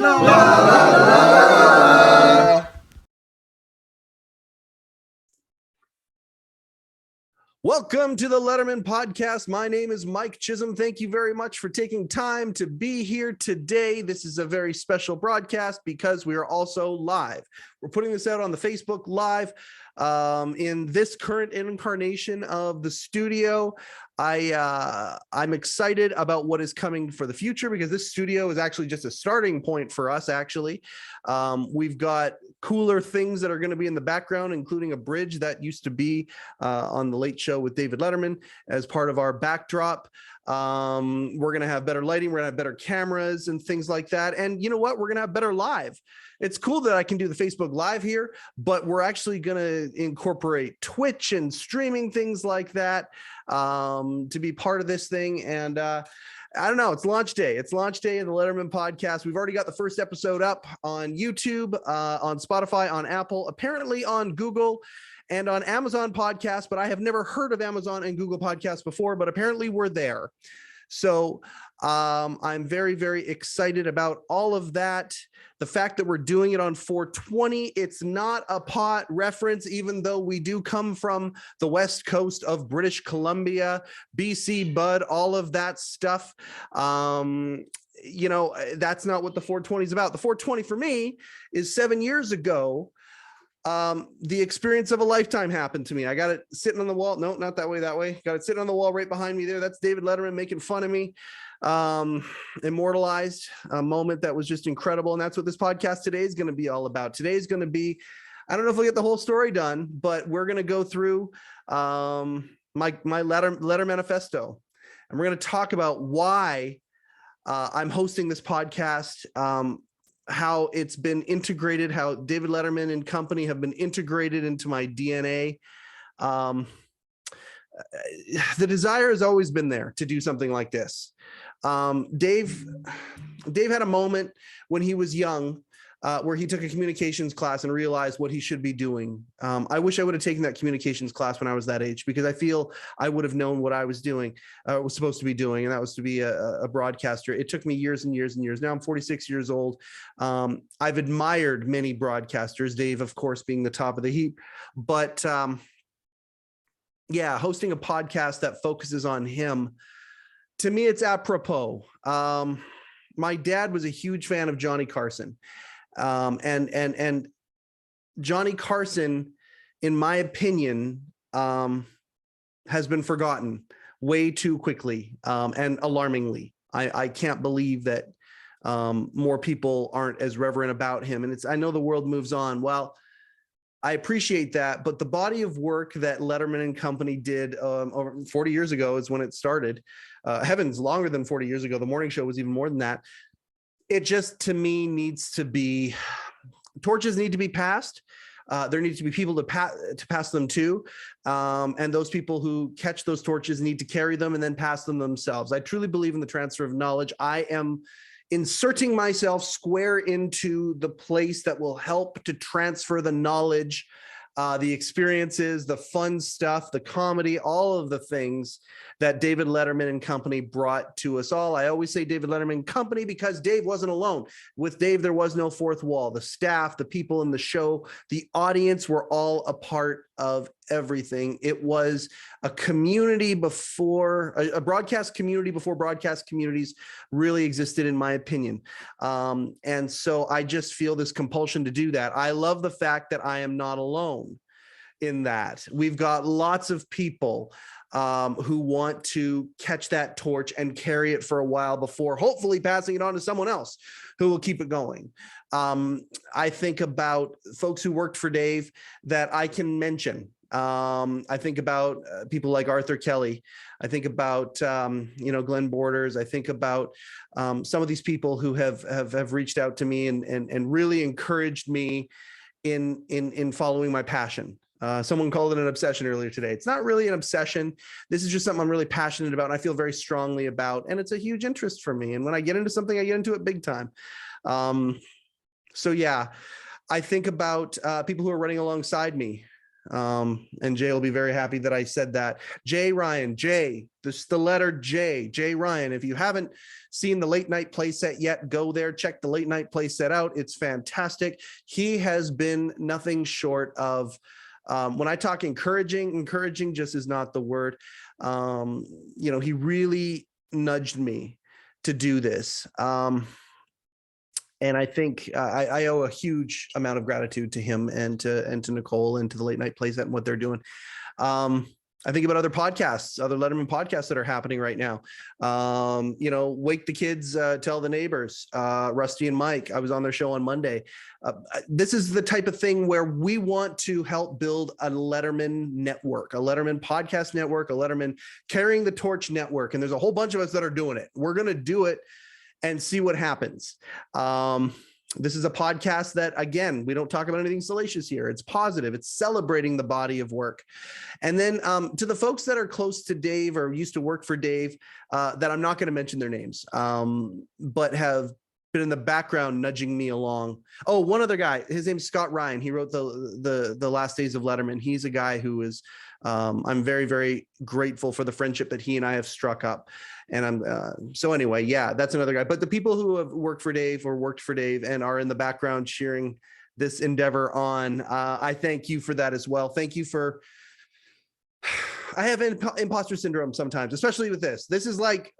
La, la, la. Welcome to the Letterman Podcast. My name is Mike Chisholm. Thank you very much for taking time to be here today. This is a very special broadcast because we are also live. We're putting this out on the Facebook Live. In this current incarnation of the studio, I'm excited about what is coming for the future because this studio is actually just a starting point for us, actually. We've got cooler things that are going to be in the background, including a bridge that used to be on the Late Show with David Letterman as part of our backdrop. We're going to have better lighting. We're going to have better cameras and things like that. And you know what? We're going to have better live. It's cool that I can do the Facebook Live here, but we're actually going to incorporate Twitch and streaming things like that to be part of this thing. And I don't know, it's launch day. It's launch day of the Letterman Podcast. We've already got the first episode up on YouTube, on Spotify, on Apple, apparently on Google, and on Amazon Podcast, but I have never heard of Amazon and Google Podcasts before, but apparently we're there. So I'm very, very excited about all of that. The fact that we're doing it on 420, it's not a pot reference, even though we do come from the West Coast of British Columbia, BC, Bud, all of that stuff. You know, that's not what the 420 is about. The 420 for me is 7 years ago. The experience of a lifetime happened to me. I got it sitting on the wall. No, not that way, that way. Got it sitting on the wall right behind me there. That's David Letterman making fun of me. Immortalized a moment that was just incredible. And that's what this podcast today is going to be all about. Today is going to be, I don't know if we'll get the whole story done, but we're going to go through my Lettermanifesto. And we're going to talk about why I'm hosting this podcast, how it's been integrated, how David Letterman and Company have been integrated into my DNA. The desire has always been there to do something like this. Dave had a moment when he was young where he took a communications class and realized what he should be doing. I wish I would have taken that communications class when I was that age, because I feel I would have known what I was doing, was supposed to be doing, and that was to be a broadcaster. It took me years and years and years. Now I'm 46 years old. I've admired many broadcasters, Dave, of course, being the top of the heap, but yeah, hosting a podcast that focuses on him, to me, it's apropos. My dad was a huge fan of Johnny Carson. And Johnny Carson, in my opinion, has been forgotten way too quickly and alarmingly. I can't believe that more people aren't as reverent about him. And I know the world moves on. Well, I appreciate that, but the body of work that Letterman and Company did over 40 years ago is when it started. Heavens, longer than 40 years ago. The morning show was even more than that. It just, to me, needs to be, torches need to be passed. There needs to be people to pass them to. And those people who catch those torches need to carry them and then pass them themselves. I truly believe in the transfer of knowledge. I am inserting myself square into the place that will help to transfer the knowledge, the experiences, the fun stuff, the comedy, all of the things that David Letterman and Company brought to us all. I always say David Letterman Company because Dave wasn't alone. With Dave, there was no fourth wall. The staff, the people in the show, the audience were all a part of everything. It was a community before, a broadcast community before broadcast communities really existed, in my opinion. And so I just feel this compulsion to do that. I love the fact that I am not alone in that. We've got lots of people who want to catch that torch and carry it for a while before hopefully passing it on to someone else who will keep it going. I think about folks who worked for Dave that I can mention. I think about people like Arthur Kelly. I think about, Glenn Borders. I think about some of these people who have reached out to me and really encouraged me in following my passion. Someone called it an obsession earlier today. It's not really an obsession. This is just something I'm really passionate about and I feel very strongly about, and it's a huge interest for me. And when I get into something, I get into it big time. So yeah, I think about people who are running alongside me. And Jay will be very happy that I said that. Jay Ryan, Jay, this is the letter J, Jay Ryan. If you haven't seen the late night playset yet, go there, check the late night playset out. It's fantastic. He has been nothing short of, when I talk encouraging just is not the word. He really nudged me to do this. And I think I owe a huge amount of gratitude to him and to Nicole and to the late night playset and what they're doing. I think about other podcasts, other Letterman podcasts that are happening right now. Wake the Kids, Tell the Neighbors, Rusty and Mike. I was on their show on Monday. This is the type of thing where we want to help build a Letterman network, a Letterman podcast network, a Letterman carrying the torch network. And there's a whole bunch of us that are doing it. We're going to do it and see what happens. This is a podcast that, again, we don't talk about anything salacious here. It's positive. It's celebrating the body of work. And then to the folks that are close to Dave or used to work for Dave, that I'm not going to mention their names, but have been in the background nudging me along. Oh, one other guy, his name's Scott Ryan. He wrote the Last Days of Letterman. He's a guy who is, I'm very, very grateful for the friendship that he and I have struck up. And so anyway, yeah, that's another guy. But the people who have worked for Dave or worked for Dave and are in the background cheering this endeavor on, I thank you for that as well. Thank you for, I have imposter syndrome sometimes, especially with this. This is like,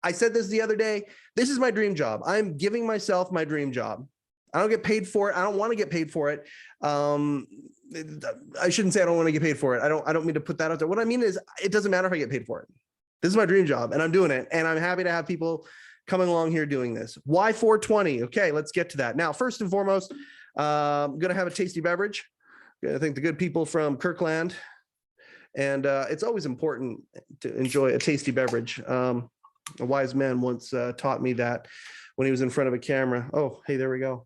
I said this the other day, this is my dream job. I'm giving myself my dream job. I don't get paid for it. I don't want to get paid for it. I shouldn't say I don't want to get paid for it. I don't mean to put that out there. What I mean is it doesn't matter if I get paid for it. This is my dream job and I'm doing it. And I'm happy to have people coming along here doing this. Why 420? Okay, let's get to that. Now, first and foremost, I'm going to have a tasty beverage. I think the good people from Kirkland. And it's always important to enjoy a tasty beverage. A wise man once taught me that when he was in front of a camera. Oh, hey, there we go.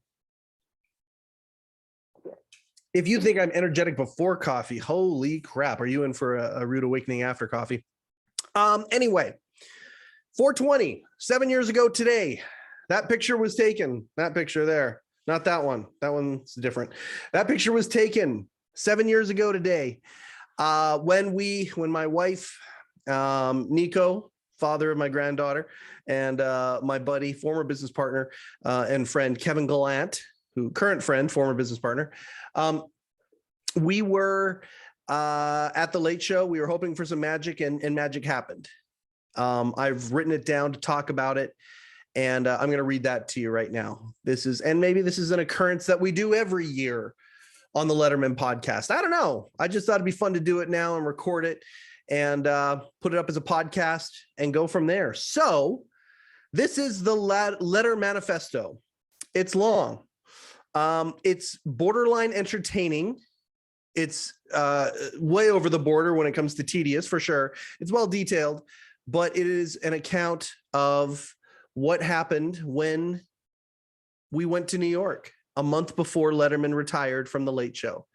If you think I'm energetic before coffee, holy crap, are you in for a rude awakening after coffee? Anyway, 420, 7 years ago today, that picture was taken. That picture there, not that one. That one's different. That picture was taken 7 years ago today. When my wife, Nico, father of my granddaughter, and my buddy, former business partner and friend, Kevin Gallant, current friend, former business partner, we were at the Late Show. We were hoping for some magic, and magic happened. I've written it down to talk about it, and I'm going to read that to you right now. Maybe this is an occurrence that we do every year on the Letterman podcast. I don't know. I just thought it'd be fun to do it now and record it and put it up as a podcast and go from there. So this is the Lettermanifesto. It's long. It's borderline entertaining. It's way over the border when it comes to tedious, for sure. It's well detailed, but it is an account of what happened when we went to New York a month before Letterman retired from the Late Show.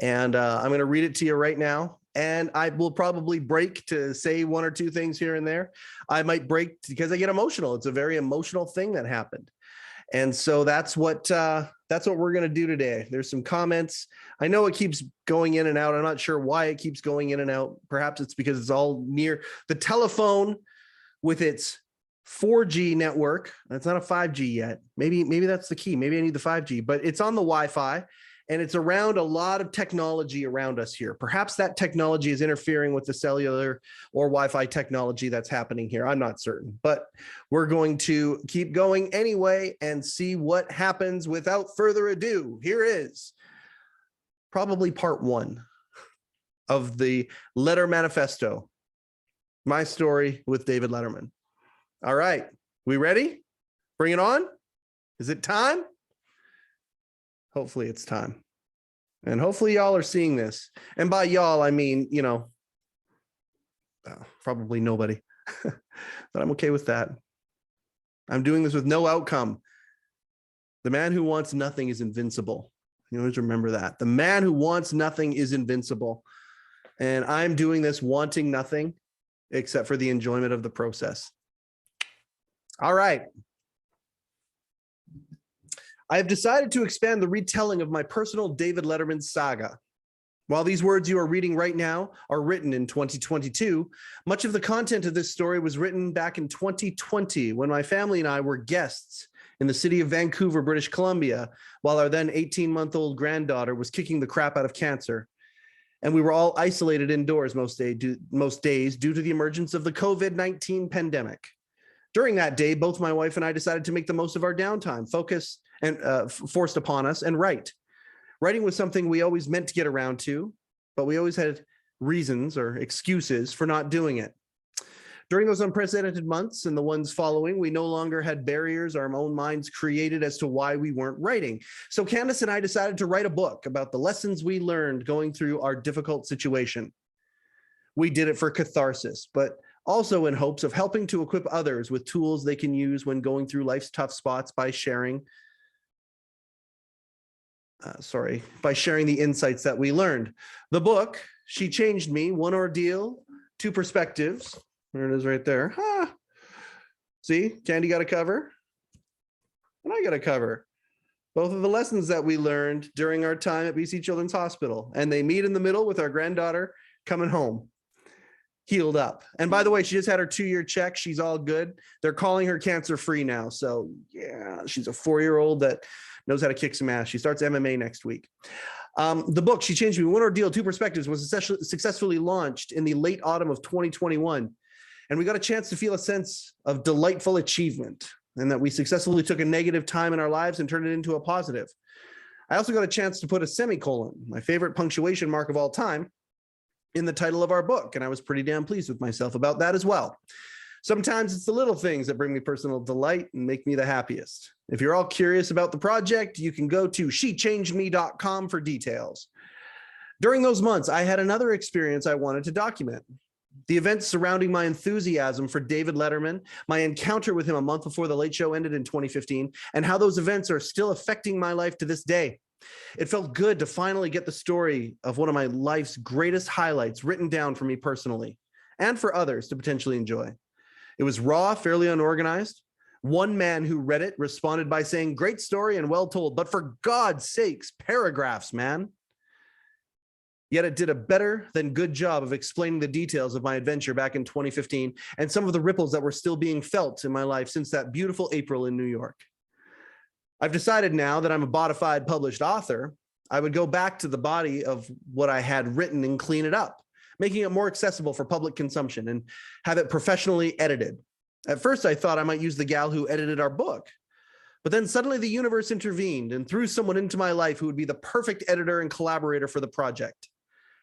And I'm going to read it to you right now. And I will probably break to say one or two things here and there. I might break because I get emotional. It's a very emotional thing that happened. And so that's what we're going to do today. There's some comments. I know it keeps going in and out. I'm not sure why it keeps going in and out. Perhaps it's because it's all near the telephone with its 4G network. It's not a 5G yet. Maybe that's the key. Maybe I need the 5G, but it's on the Wi-Fi and it's around a lot of technology around us here. Perhaps that technology is interfering with the cellular or Wi-Fi technology that's happening here. I'm not certain, but we're going to keep going anyway and see what happens. Without further ado, here is probably part one of the Lettermanifesto, my story with David Letterman. All right, we ready? Bring it on. Is it time? Hopefully it's time. And hopefully y'all are seeing this. And by y'all, I mean, probably nobody, but I'm okay with that. I'm doing this with no outcome. The man who wants nothing is invincible. You always remember that. The man who wants nothing is invincible. And I'm doing this wanting nothing except for the enjoyment of the process. All right. I have decided to expand the retelling of my personal David Letterman saga. While these words you are reading right now are written in 2022, much of the content of this story was written back in 2020 when my family and I were guests in the city of Vancouver, British Columbia, while our then 18-month-old granddaughter was kicking the crap out of cancer. And we were all isolated indoors most days due to the emergence of the COVID-19 pandemic. During that day, both my wife and I decided to make the most of our downtime, focus and forced upon us, and write. Writing was something we always meant to get around to, but we always had reasons or excuses for not doing it. During those unprecedented months and the ones following, we no longer had barriers our own minds created as to why we weren't writing. So Candace and I decided to write a book about the lessons we learned going through our difficult situation. We did it for catharsis, but also in hopes of helping to equip others with tools they can use when going through life's tough spots by sharing the insights that we learned. The book, She Changed Me, One Ordeal, Two Perspectives. There it is right there. See, Candy got a cover and I got a cover. Both of the lessons that we learned during our time at BC Children's Hospital. And they meet in the middle with our granddaughter coming home, healed up. And by the way, she just had her 2-year check. She's all good. They're calling her cancer-free now. So yeah, she's a 4-year-old that knows how to kick some ass. She starts MMA next week. The book, She Changed Me, One Ordeal, Two Perspectives, was successfully launched in the late autumn of 2021. And we got a chance to feel a sense of delightful achievement and that we successfully took a negative time in our lives and turned it into a positive. I also got a chance to put a semicolon, my favorite punctuation mark of all time, in the title of our book. And I was pretty damn pleased with myself about that as well. Sometimes it's the little things that bring me personal delight and make me the happiest. If you're all curious about the project, you can go to shechangedme.com for details. During those months, I had another experience I wanted to document. The events surrounding my enthusiasm for David Letterman, my encounter with him a month before The Late Show ended in 2015, and how those events are still affecting my life to this day. It felt good to finally get the story of one of my life's greatest highlights written down for me personally and for others to potentially enjoy. It was raw, fairly unorganized. One man who read it responded by saying, "Great story and well told, but for God's sakes, paragraphs, man." Yet it did a better than good job of explaining the details of my adventure back in 2015 and some of the ripples that were still being felt in my life since that beautiful April in New York. I've decided now that I'm a bona fide published author, I would go back to the body of what I had written and clean it up, making it more accessible for public consumption and have it professionally edited. At first, I thought I might use the gal who edited our book, but then suddenly the universe intervened and threw someone into my life who would be the perfect editor and collaborator for the project.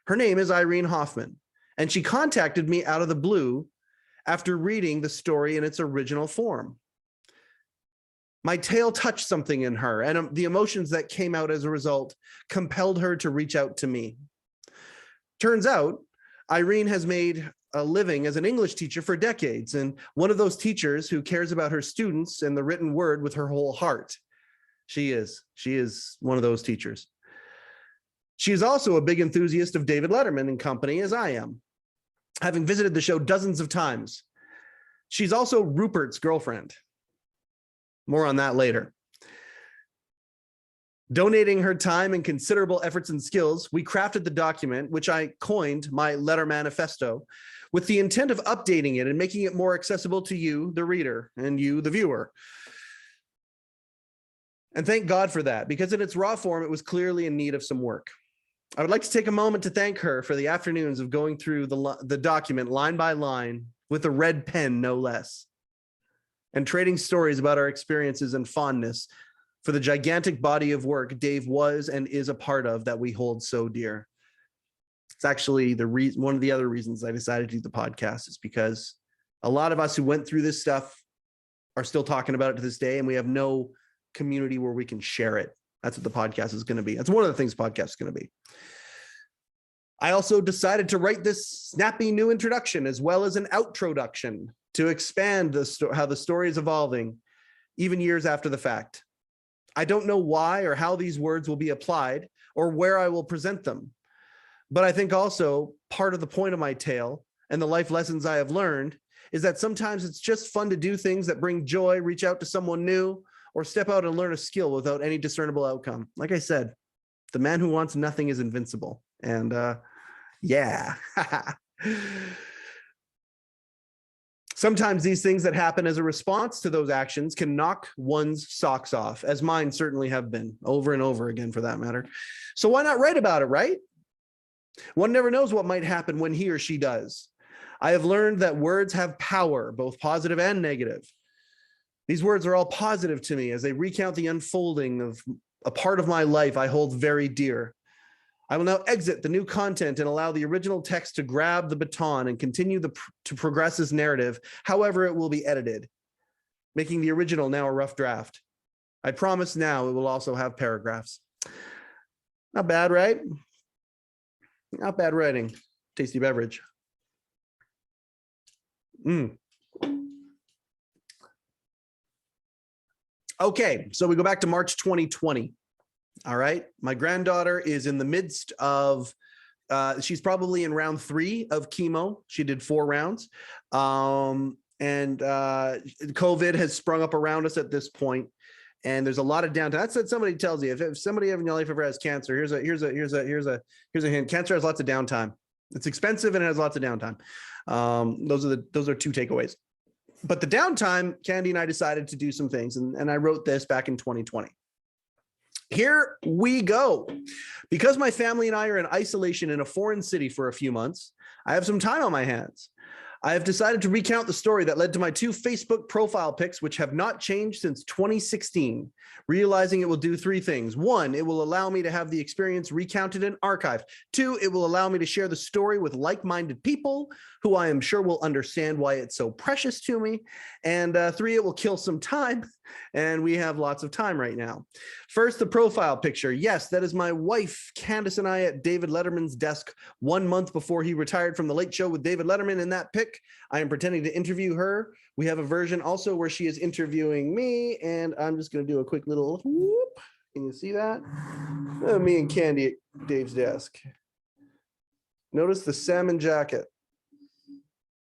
Her name is Irene Hoffman, and she contacted me out of the blue after reading the story in its original form. My tale touched something in her, and the emotions that came out as a result compelled her to reach out to me. Turns out, Irene has made a living as an English teacher for decades, and one of those teachers who cares about her students and the written word with her whole heart. She is one of those teachers. She is also a big enthusiast of David Letterman Company, as I am, having visited the show dozens of times. She's also Rupert's girlfriend. More on that later. Donating her time and considerable efforts and skills, we crafted the document, which I coined my Lettermanifesto, with the intent of updating it and making it more accessible to you, the reader, and you, the viewer. And thank God for that, because in its raw form, it was clearly in need of some work. I would like to take a moment to thank her for the afternoons of going through the document line by line with a red pen, no less, and trading stories about our experiences and fondness for the gigantic body of work Dave was and is a part of that we hold so dear. It's actually one of the other reasons I decided to do the podcast is because a lot of us who went through this stuff are still talking about it to this day, and we have no community where we can share it. That's what the podcast is going to be. That's one of the things the podcast is going to be. I also decided to write this snappy new introduction as well as an outroduction to expand how the story is evolving even years after the fact. I don't know why or how these words will be applied or where I will present them. But I think also part of the point of my tale and the life lessons I have learned is that sometimes it's just fun to do things that bring joy, reach out to someone new, or step out and learn a skill without any discernible outcome. Like I said, the man who wants nothing is invincible. And yeah. Sometimes these things that happen as a response to those actions can knock one's socks off, as mine certainly have been, over and over again for that matter. So why not write about it, right? One never knows what might happen when he or she does. I have learned that words have power, both positive and negative. These words are all positive to me as they recount the unfolding of a part of my life I hold very dear. I will now exit the new content and allow the original text to grab the baton and continue to progress this narrative, however it will be edited, making the original now a rough draft. I promise now it will also have paragraphs. Not bad, right? Not bad writing. Tasty beverage. Okay, so we go back to March 2020. All right, my granddaughter is in the midst of, she's probably in round 3 of chemo. She did 4 rounds. And COVID has sprung up around us at this point, and there's a lot of downtime. That's what somebody tells you. If somebody in your life ever has cancer, here's a hint. Cancer has lots of downtime. It's expensive and it has lots of downtime. Those are 2 takeaways. But the downtime, Candy and I decided to do some things, and I wrote this back in 2020. Here we go. Because my family and I are in isolation in a foreign city for a few months, I have some time on my hands. I have decided to recount the story that led to my 2 Facebook profile pics, which have not changed since 2016, realizing it will do 3 things. 1, it will allow me to have the experience recounted and archived. 2, it will allow me to share the story with like-minded people who I am sure will understand why it's so precious to me. And 3, it will kill some time, and we have lots of time right now. First, the profile picture. Yes, that is my wife, Candace, and I at David Letterman's desk 1 month before he retired from The Late Show with David Letterman. In that pic, I am pretending to interview her. We have a version also where she is interviewing me, and I'm just going to do a quick little whoop. Can you see that? Me and Candy at Dave's desk. Notice the salmon jacket.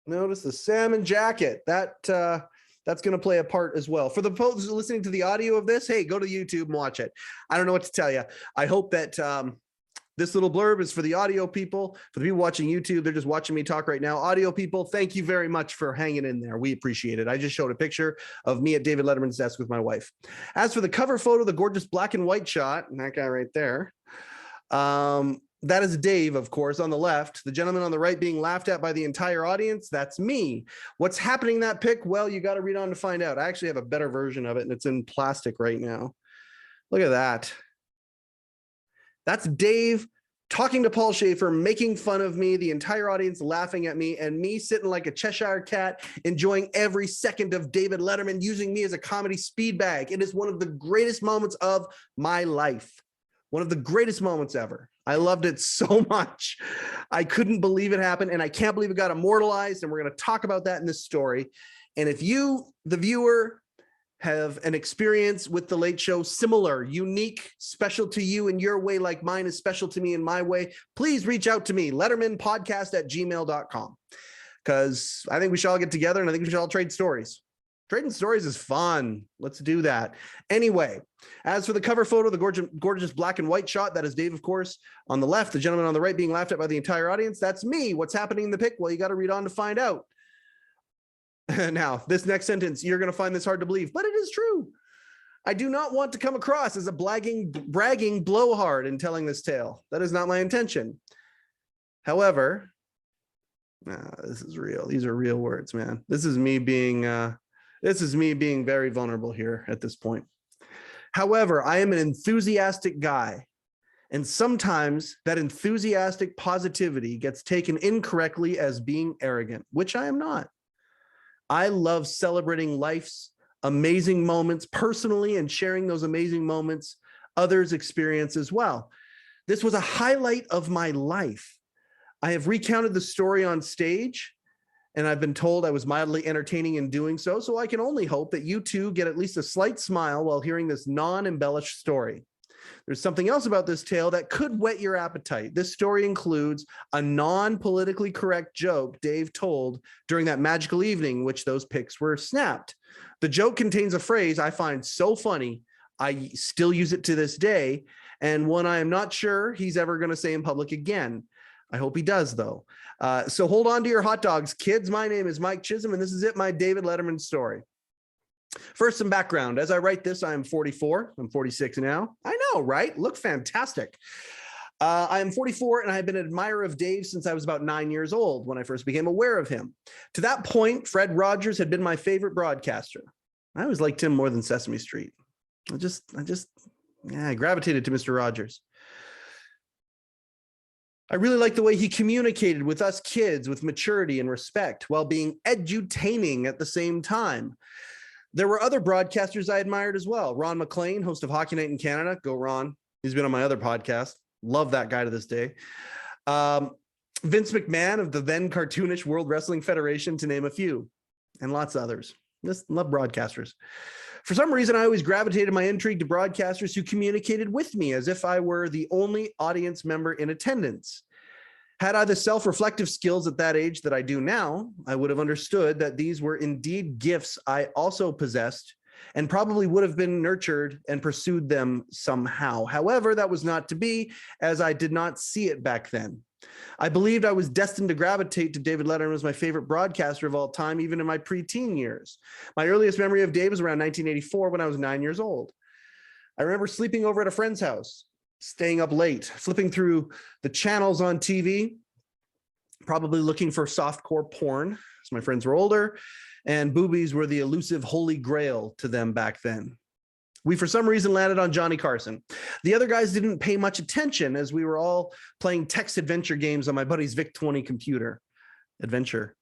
Notice the salmon jacket. That's going to play a part as well. For the folks listening to the audio of this, hey, go to YouTube and watch it. I don't know what to tell you. I hope that this little blurb is for the audio people. For the people watching YouTube, they're just watching me talk right now. Audio people, thank you very much for hanging in there. We appreciate it. I just showed a picture of me at David Letterman's desk with my wife. As for the cover photo, the gorgeous black and white shot, and that guy right there, that is Dave, of course, on the left. The gentleman on the right being laughed at by the entire audience, that's me. What's happening in that pic? Well, you got to read on to find out. I actually have a better version of it, and it's in plastic right now. Look at that. That's Dave talking to Paul Schaefer, making fun of me, the entire audience laughing at me, and me sitting like a Cheshire cat, enjoying every second of David Letterman using me as a comedy speed bag. It is one of the greatest moments of my life. One of the greatest moments ever. I loved it so much. I couldn't believe it happened, and I can't believe it got immortalized, and we're going to talk about that in this story. And if you, the viewer, have an experience with The Late Show, similar, unique, special to you in your way, like mine is special to me in my way, please reach out to me, lettermanpodcast@gmail.com, because I think we should all get together, and I think we should all trade stories. Trading stories is fun. Let's do that. Anyway, as for the cover photo, the gorgeous black and white shot, that is Dave, of course. On the left, the gentleman on the right being laughed at by the entire audience, that's me. What's happening in the pic? Well, you got to read on to find out. Now, this next sentence, you're going to find this hard to believe, but it is true. I do not want to come across as a bragging blowhard in telling this tale. That is not my intention. However, this is real. These are real words, man. This is me being very vulnerable here at this point. However, I am an enthusiastic guy, and sometimes that enthusiastic positivity gets taken incorrectly as being arrogant, which I am not. I love celebrating life's amazing moments personally and sharing those amazing moments others experience as well. This was a highlight of my life. I have recounted the story on stage, and I've been told I was mildly entertaining in doing so, so I can only hope that you too get at least a slight smile while hearing this non-embellished story. There's something else about this tale that could whet your appetite. This story includes a non-politically correct joke Dave told during that magical evening in which those pics were snapped. The joke contains a phrase I find so funny, I still use it to this day, and one I am not sure he's ever going to say in public again. I hope he does, though. So hold on to your hot dogs, kids. My name is Mike Chisholm, and this is it, my David Letterman story. First, some background. As I write this, I am 44. I'm 46 now. I know, right? Look fantastic. I am 44, and I've been an admirer of Dave since I was about 9 years old when I first became aware of him. To that point, Fred Rogers had been my favorite broadcaster. I always liked him more than Sesame Street. I gravitated to Mr. Rogers. I really liked the way he communicated with us kids with maturity and respect while being edutaining at the same time. There were other broadcasters I admired as well. Ron McLean, host of Hockey Night in Canada. Go Ron. He's been on my other podcast. Love that guy to this day. Vince McMahon of the then cartoonish World Wrestling Federation, to name a few, and lots of others. Just love broadcasters. For some reason, I always gravitated my intrigue to broadcasters who communicated with me as if I were the only audience member in attendance. Had I the self-reflective skills at that age that I do now, I would have understood that these were indeed gifts I also possessed and probably would have been nurtured and pursued them somehow. However, that was not to be, as I did not see it back then. I believed I was destined to gravitate to David Letterman as my favorite broadcaster of all time, even in my preteen years. My earliest memory of Dave was around 1984 when I was 9 years old. I remember sleeping over at a friend's house, staying up late, flipping through the channels on TV, probably looking for softcore porn, as my friends were older, and boobies were the elusive holy grail to them back then. We, for some reason, landed on Johnny Carson. The other guys didn't pay much attention as we were all playing text adventure games on my buddy's VIC-20 computer. Adventure.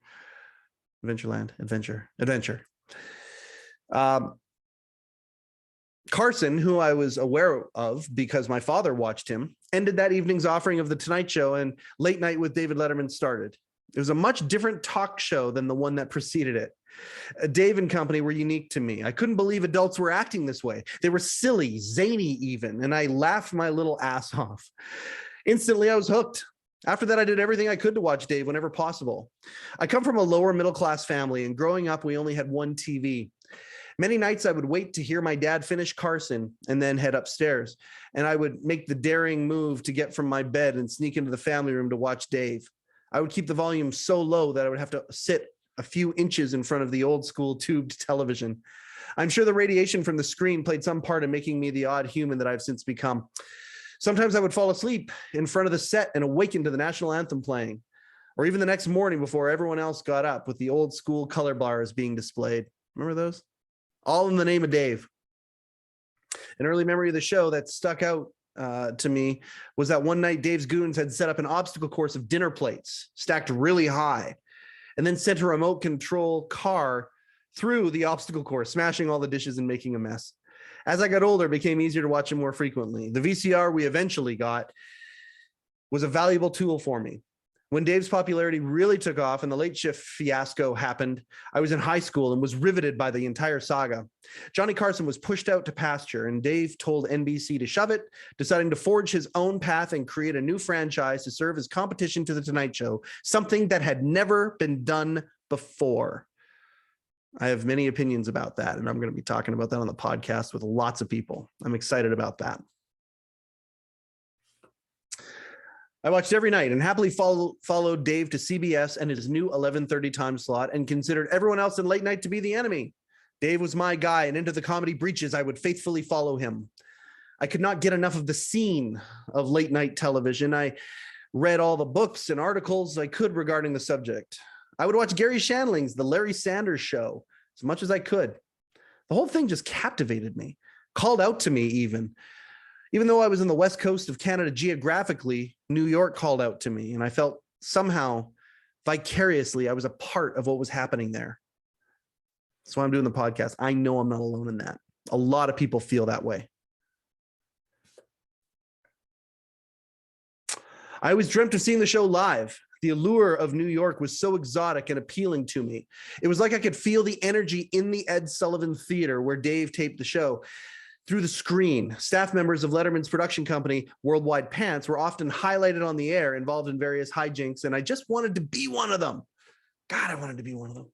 Carson, who I was aware of because my father watched him, ended that evening's offering of The Tonight Show, and Late Night with David Letterman started. It was a much different talk show than the one that preceded it. Dave and company were unique to me. I couldn't believe adults were acting this way. They were silly, zany even, and I laughed my little ass off. Instantly, I was hooked. After that, I did everything I could to watch Dave whenever possible. I come from a lower middle-class family, and growing up, we only had one TV. Many nights I would wait to hear my dad finish Carson and then head upstairs, and I would make the daring move to get from my bed and sneak into the family room to watch Dave. I would keep the volume so low that I would have to sit a few inches in front of the old school tubed television. I'm sure the radiation from the screen played some part in making me the odd human that I've since become. Sometimes I would fall asleep in front of the set and awaken to the national anthem playing, or even the next morning before everyone else got up with the old school color bars being displayed. Remember those? All in the name of Dave. An early memory of the show that stuck out to me was that one night Dave's goons had set up an obstacle course of dinner plates stacked really high, and then sent a remote control car through the obstacle course, smashing all the dishes and making a mess. As I got older, it became easier to watch him more frequently. The VCR we eventually got was a valuable tool for me. When Dave's popularity really took off and the late shift fiasco happened, I was in high school and was riveted by the entire saga. Johnny Carson was pushed out to pasture, and Dave told NBC to shove it, deciding to forge his own path and create a new franchise to serve as competition to The Tonight Show, something that had never been done before. I have many opinions about that, and I'm going to be talking about that on the podcast with lots of people. I'm excited about that. I watched every night and happily followed Dave to CBS and his new 11:30 time slot, and considered everyone else in late night to be the enemy. Dave was my guy, and into the comedy breaches, I would faithfully follow him. I could not get enough of the scene of late night television. I read all the books and articles I could regarding the subject. I would watch Gary Shandling's The Larry Sanders Show as much as I could. The whole thing just captivated me, called out to me even. Even though I was in the west coast of Canada geographically, New York called out to me, and I felt somehow vicariously I was a part of what was happening there. That's why I'm doing the podcast. I know I'm not alone in that. A lot of people feel that way. I always dreamt of seeing the show live. The allure of New York was so exotic and appealing to me. It was like I could feel the energy in the Ed Sullivan Theater where Dave taped the show. Through the screen, staff members of Letterman's production company, Worldwide Pants, were often highlighted on the air, involved in various hijinks, and I just wanted to be one of them. God, I wanted to be one of them.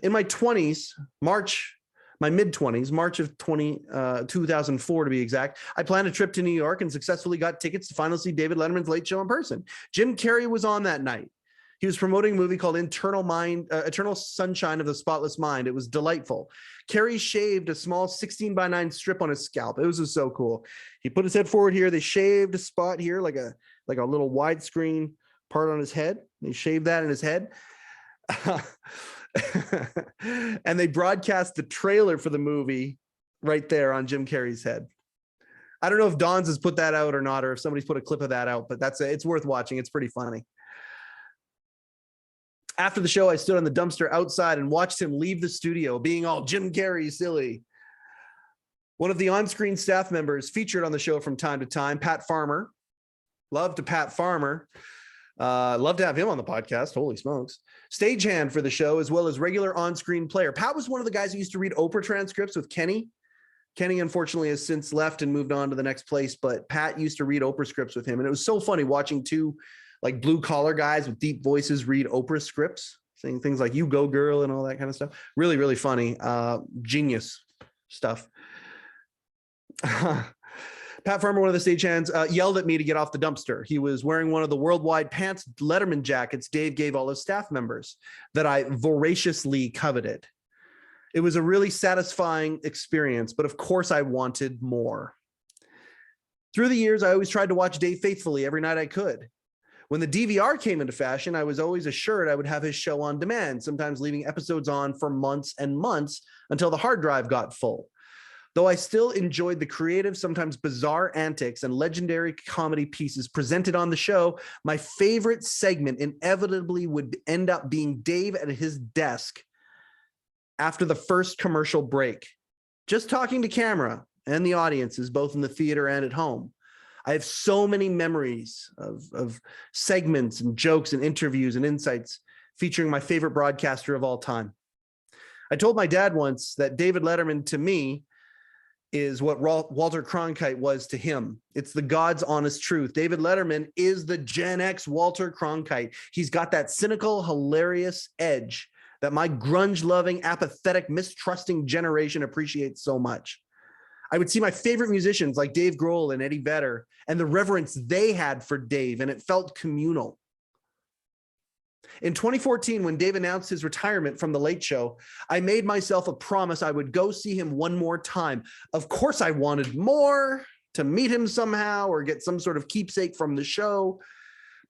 In my 20s, March my mid-20s, March of 2004 to be exact, I planned a trip to New York and successfully got tickets to finally see David Letterman's Late Show in person. Jim Carrey was on that night. He was promoting a movie called Eternal Sunshine of the Spotless Mind. It was delightful. Carrey shaved a small 16:9 strip on his scalp. It was just so cool. He put his head forward here. They shaved a spot here, like a little widescreen part on his head. They shaved that in his head. And they broadcast the trailer for the movie right there on Jim Carrey's head. I don't know if Don's has put that out or not, or if somebody's put a clip of that out, but it's worth watching. It's pretty funny. After the show, I stood on the dumpster outside and watched him leave the studio, being all Jim Carrey silly. One of the on-screen staff members featured on the show from time to time, Pat Farmer. Love to Pat Farmer. Love to have him on the podcast. Holy smokes. Stagehand for the show, as well as regular on-screen player. Pat was one of the guys who used to read Oprah transcripts with Kenny. Kenny, unfortunately, has since left and moved on to the next place, but Pat used to read Oprah scripts with him. And it was so funny watching two like blue collar guys with deep voices read Oprah scripts, saying things like "you go girl" and all that kind of stuff. Really, really funny. Genius stuff. Pat Farmer, one of the stagehands, yelled at me to get off the dumpster. He was wearing one of the worldwide pants Letterman jackets Dave gave all his staff members that I voraciously coveted. It was a really satisfying experience, but of course I wanted more. Through the years, I always tried to watch Dave faithfully every night I could. When the DVR came into fashion, I was always assured I would have his show on demand, sometimes leaving episodes on for months and months until the hard drive got full. Though I still enjoyed the creative, sometimes bizarre antics and legendary comedy pieces presented on the show, my favorite segment inevitably would end up being Dave at his desk after the first commercial break, just talking to camera and the audiences, both in the theater and at home. I have so many memories of segments and jokes and interviews and insights featuring my favorite broadcaster of all time. I told my dad once that David Letterman to me is what Walter Cronkite was to him. It's the God's honest truth. David Letterman is the Gen X Walter Cronkite. He's got that cynical, hilarious edge that my grunge-loving, apathetic, mistrusting generation appreciates so much. I would see my favorite musicians like Dave Grohl and Eddie Vedder and the reverence they had for Dave, and it felt communal. In 2014, when Dave announced his retirement from The Late Show, I made myself a promise I would go see him one more time. Of course, I wanted more, to meet him somehow or get some sort of keepsake from the show.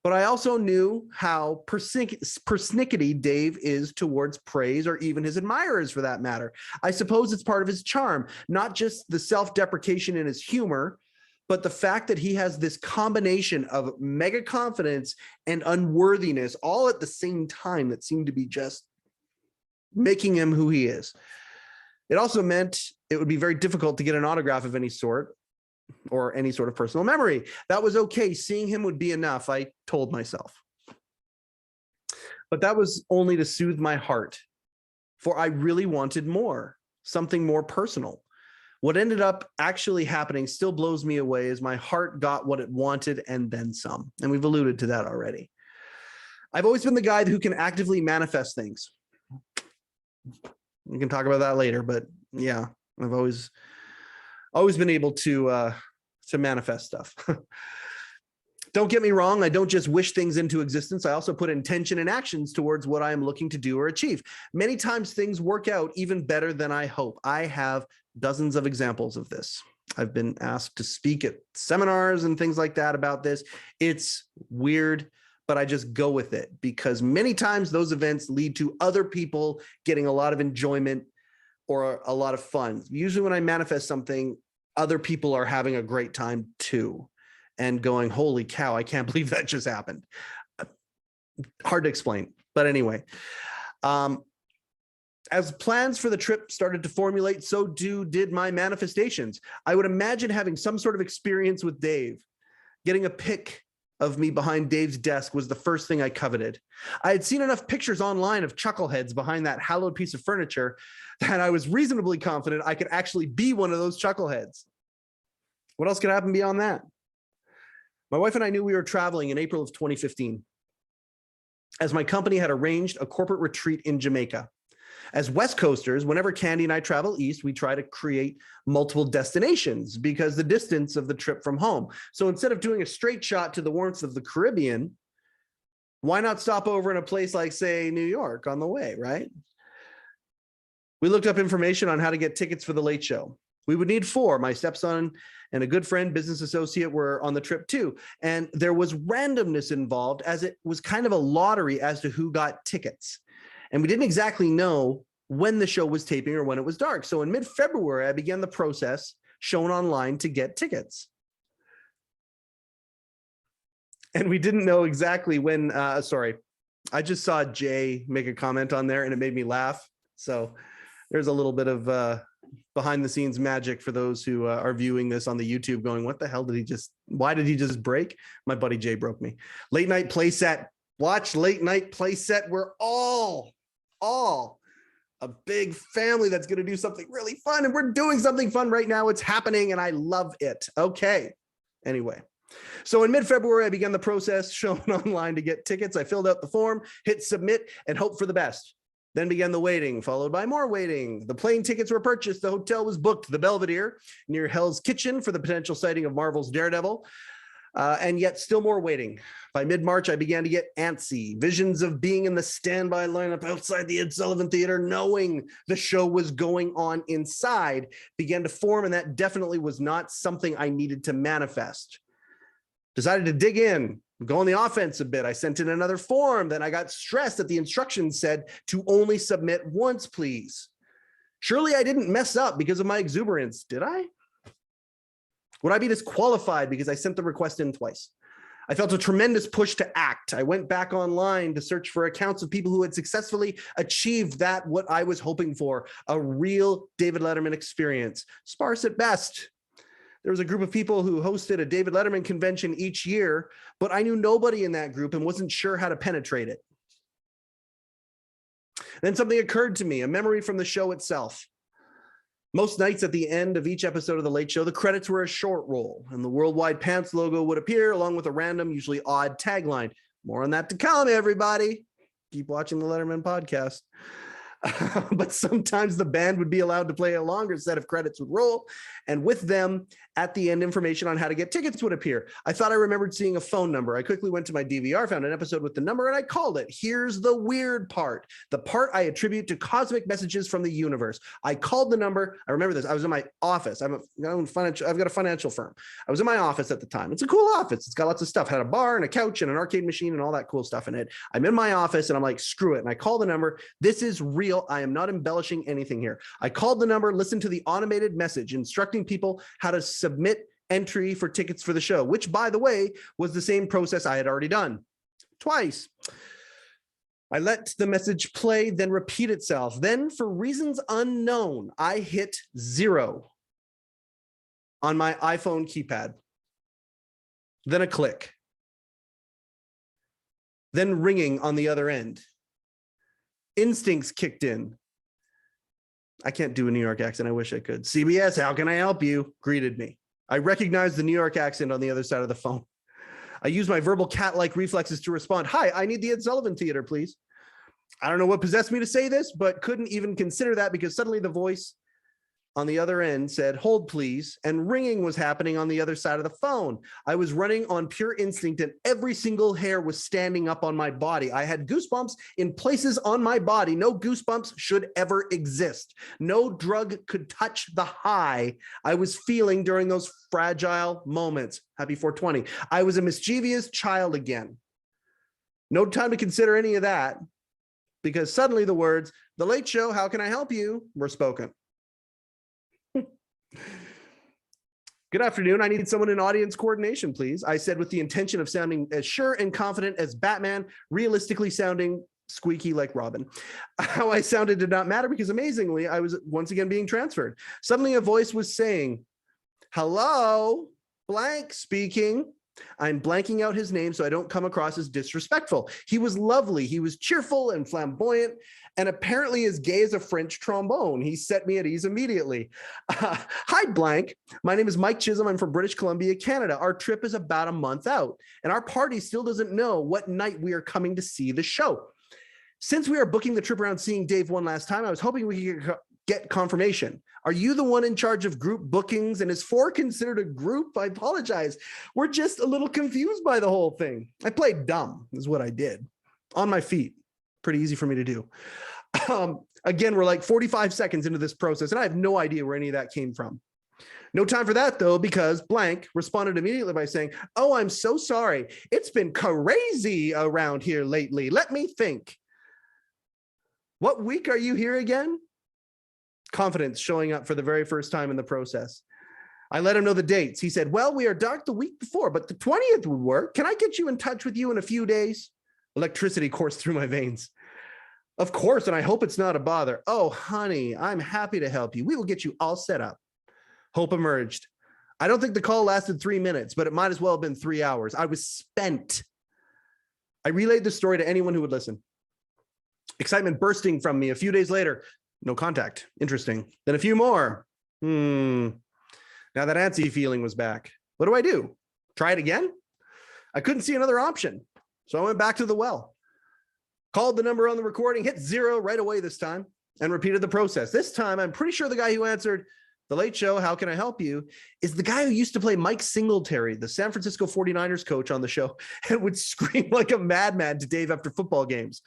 But I also knew how persnickety Dave is towards praise, or even his admirers for that matter. I suppose it's part of his charm, not just the self-deprecation in his humor, but the fact that he has this combination of mega confidence and unworthiness all at the same time that seemed to be just making him who he is. It also meant it would be very difficult to get an autograph of any sort, or any sort of personal memory. That was okay. Seeing him would be enough, I told myself. But that was only to soothe my heart, for I really wanted more, something more personal. What ended up actually happening still blows me away, as my heart got what it wanted and then some. And we've alluded to that already. I've always been the guy who can actively manifest things. We can talk about that later, but yeah, I've always been able to manifest stuff. Don't get me wrong. I don't just wish things into existence. I also put intention and actions towards what I am looking to do or achieve. Many times things work out even better than I hope. I have dozens of examples of this. I've been asked to speak at seminars and things like that about this. It's weird, but I just go with it, because many times those events lead to other people getting a lot of enjoyment or a lot of fun. Usually when I manifest something, other people are having a great time too, and going, holy cow, I can't believe that just happened. Hard to explain, but anyway. As plans for the trip started to formulate, so did my manifestations. I would imagine having some sort of experience with Dave. Getting a pic of me behind Dave's desk was the first thing I coveted. I had seen enough pictures online of chuckleheads behind that hallowed piece of furniture that I was reasonably confident I could actually be one of those chuckleheads. What else could happen beyond that? My wife and I knew we were traveling in April of 2015, as my company had arranged a corporate retreat in Jamaica. As West Coasters, whenever Candy and I travel east, we try to create multiple destinations because the distance of the trip from home. So instead of doing a straight shot to the warmth of the Caribbean, why not stop over in a place like, say, New York on the way, right? We looked up information on how to get tickets for the Late Show. We would need 4. My stepson and a good friend, business associate, were on the trip too. And there was randomness involved, as it was kind of a lottery as to who got tickets. And we didn't exactly know when the show was taping or when it was dark. So in mid-February, I began the process shown online to get tickets. And we didn't know exactly when, sorry, I just saw Jay make a comment on there and it made me laugh. So there's a little bit of behind the scenes magic for those who are viewing this on the YouTube going, what the hell did he just, why did he just break? My buddy Jay broke me. Late night play set. Watch Late Night Play Set. We're all a big family that's going to do something really fun. And we're doing something fun right now. It's happening and I love it. Okay. Anyway. So in mid-February, I began the process shown online to get tickets. I filled out the form, hit submit, and hope for the best. Then began the waiting, followed by more waiting. The plane tickets were purchased. The hotel was booked, the Belvedere, near Hell's Kitchen for the potential sighting of Marvel's Daredevil. And yet still more waiting. By mid-March, I began to get antsy. Visions of being in the standby lineup outside the Ed Sullivan Theater, knowing the show was going on inside, began to form, and that definitely was not something I needed to manifest. Decided to dig in, go on the offense a bit. I sent in another form. Then I got stressed that the instructions said to only submit once, please. Surely I didn't mess up because of my exuberance, did I? Would I be disqualified because I sent the request in twice? I felt a tremendous push to act. I went back online to search for accounts of people who had successfully achieved that, what I was hoping for, a real David Letterman experience, sparse at best. There was a group of people who hosted a David Letterman convention each year, but I knew nobody in that group and wasn't sure how to penetrate it. Then something occurred to me, a memory from the show itself. Most nights at the end of each episode of The Late Show, the credits were a short roll, and the Worldwide Pants logo would appear along with a random, usually odd tagline. More on that to come, everybody. Keep watching the Letterman Podcast. But sometimes the band would be allowed to play a longer set of credits would roll, and with them, at the end, information on how to get tickets would appear. I thought I remembered seeing a phone number. I quickly went to my DVR, found an episode with the number, and I called it. Here's the weird part, the part I attribute to cosmic messages from the universe. I called the number. I remember this. I was in my office. I've got a financial firm. I was in my office at the time. It's a cool office. It's got lots of stuff. Had a bar and a couch and an arcade machine and all that cool stuff in it. I'm in my office and I'm like, screw it. And I call the number. This is real. I am not embellishing anything here. I called the number, listened to the automated message instructing people how to submit entry for tickets for the show, which, by the way, was the same process I had already done twice. I let the message play, then repeat itself. Then, for reasons unknown, I hit 0 on my iPhone keypad. Then a click. Then ringing on the other end. Instincts kicked in. I can't do a New York accent. I wish I could. CBS, how can I help you? Greeted me. I recognized the New York accent on the other side of the phone. I used my verbal cat-like reflexes to respond. Hi, I need the Ed Sullivan Theater, please. I don't know what possessed me to say this, but couldn't even consider that because suddenly the voice on the other end said, hold please, and ringing was happening on the other side of the phone. I was running on pure instinct and every single hair was standing up on my body. I had goosebumps in places on my body. No goosebumps should ever exist. No drug could touch the high I was feeling during those fragile moments. Happy 420. I was a mischievous child again. No time to consider any of that because suddenly the words, "The Late Show, how can I help you?" were spoken. Good afternoon. I need someone in audience coordination, please. I said with the intention of sounding as sure and confident as Batman, realistically sounding squeaky like Robin. How I sounded did not matter because amazingly, I was once again being transferred. Suddenly a voice was saying, hello, blank speaking. I'm blanking out his name so I don't come across as disrespectful. He was lovely. He was cheerful and flamboyant and apparently as gay as a French trombone. He set me at ease immediately. Hi, blank. My name is Mike Chisholm. I'm from British Columbia, Canada. Our trip is about a month out and our party still doesn't know what night we are coming to see the show. Since we are booking the trip around seeing Dave one last time, I was hoping we could get confirmation. Are you the one in charge of group bookings? And is 4 considered a group? I apologize. We're just a little confused by the whole thing. I played dumb is what I did. On my feet. Pretty easy for me to do. Again, we're like 45 seconds into this process, and I have no idea where any of that came from. No time for that, though, because blank responded immediately by saying, oh, I'm so sorry. It's been crazy around here lately. Let me think. What week are you here again? Confidence showing up for the very first time in the process. I let him know the dates. He said, well, we are dark the week before, but the 20th would work. Can I get you in touch with you in a few days? Electricity coursed through my veins. Of course, and I hope it's not a bother. Oh, honey, I'm happy to help you. We will get you all set up. Hope emerged. I don't think the call lasted 3 minutes, but it might as well have been 3 hours. I was spent. I relayed the story to anyone who would listen. Excitement bursting from me. A few days later, no contact. Interesting. Then a few more. Now that antsy feeling was back. What do? Try it again? I couldn't see another option. So I went back to the well. Called the number on the recording, hit 0 right away this time, and repeated the process. This time, I'm pretty sure the guy who answered, The Late Show, how can I help you, is the guy who used to play Mike Singletary, the San Francisco 49ers coach on the show, and would scream like a madman to Dave after football games.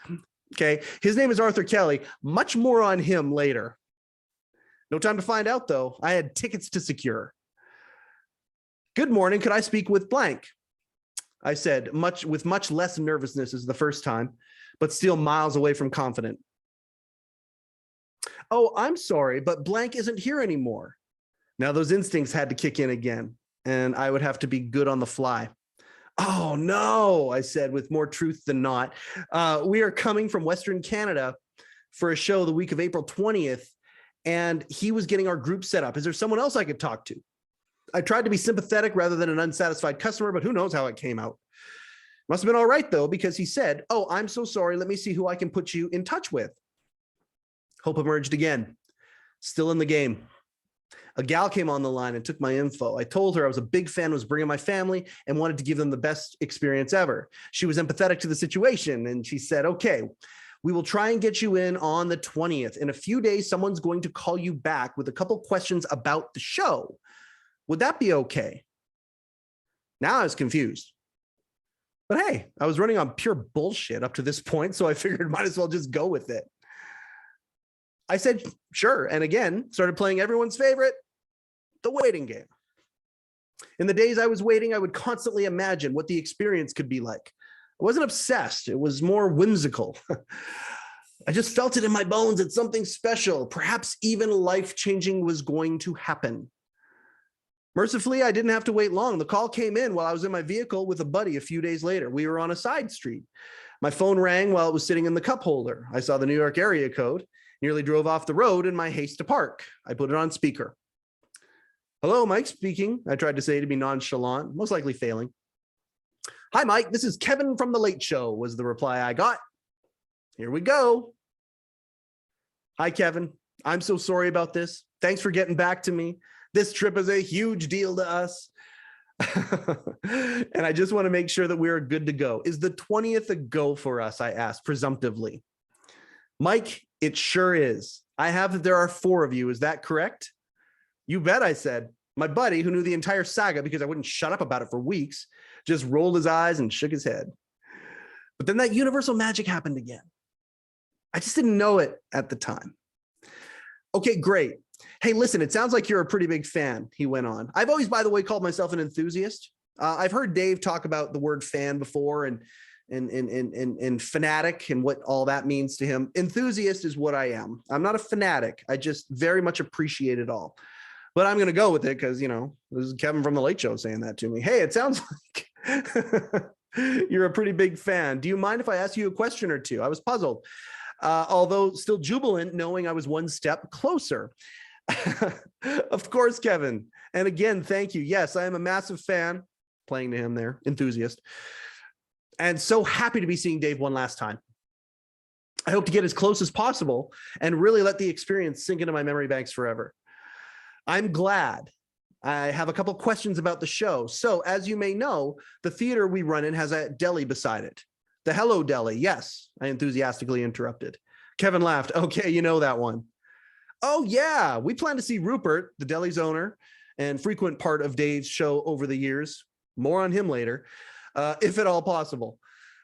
Okay, his name is Arthur Kelly. Much more on him later. No time to find out, though. I had tickets to secure. Good morning, could I speak with blank? I said, with much less nervousness as the first time, but still miles away from confident. Oh, I'm sorry, but blank isn't here anymore. Now those instincts had to kick in again, and I would have to be good on the fly. Oh no, I said with more truth than not. We are coming from Western Canada for a show the week of April 20th, and he was getting our group set up. Is there someone else I could talk to? I tried to be sympathetic rather than an unsatisfied customer, but who knows how it came out. Must have been all right, though, because he said, oh, I'm so sorry. Let me see who I can put you in touch with. Hope emerged again. Still in the game. A gal came on the line and took my info. I told her I was a big fan, was bringing my family, and wanted to give them the best experience ever. She was empathetic to the situation, and she said, okay, we will try and get you in on the 20th. In a few days, someone's going to call you back with a couple questions about the show. Would that be okay? Now I was confused. But hey, I was running on pure bullshit up to this point, so I figured might as well just go with it. I said, sure, and again, started playing everyone's favorite, the waiting game. In the days I was waiting, I would constantly imagine what the experience could be like. I wasn't obsessed. It was more whimsical. I just felt it in my bones that something special, perhaps even life-changing, was going to happen. Mercifully, I didn't have to wait long. The call came in while I was in my vehicle with a buddy a few days later. We were on a side street. My phone rang while it was sitting in the cup holder. I saw the New York area code, nearly drove off the road in my haste to park. I put it on speaker. Hello, Mike speaking. I tried to say to be nonchalant, most likely failing. Hi, Mike. This is Kevin from The Late Show, was the reply I got. Here we go. Hi, Kevin. I'm so sorry about this. Thanks for getting back to me. This trip is a huge deal to us. And I just want to make sure that we're good to go. Is the 20th a go for us? I asked presumptively. Mike, it sure is. I have that there are 4 of you. Is that correct? You bet, I said. My buddy, who knew the entire saga because I wouldn't shut up about it for weeks, just rolled his eyes and shook his head. But then that universal magic happened again. I just didn't know it at the time. Okay, great. Hey, listen, it sounds like you're a pretty big fan, he went on. I've always, by the way, called myself an enthusiast. I've heard Dave talk about the word fan before and fanatic and what all that means to him. Enthusiast is what I am. I'm not a fanatic. I just very much appreciate it all. But I'm going to go with it because, you know, this is Kevin from The Late Show saying that to me. Hey, it sounds like you're a pretty big fan. Do you mind if I ask you a question or two? I was puzzled, although still jubilant knowing I was one step closer. Of course, Kevin. And again, thank you. Yes, I am a massive fan, playing to him there, enthusiast. And so happy to be seeing Dave one last time. I hope to get as close as possible and really let the experience sink into my memory banks forever. I'm glad. I have a couple questions about the show. So as you may know, the theater we run in has a deli beside it. The Hello Deli. Yes, I enthusiastically interrupted. Kevin laughed. Okay, you know that one. Oh, yeah. We plan to see Rupert, the deli's owner and frequent part of Dave's show over the years. More on him later, if at all possible.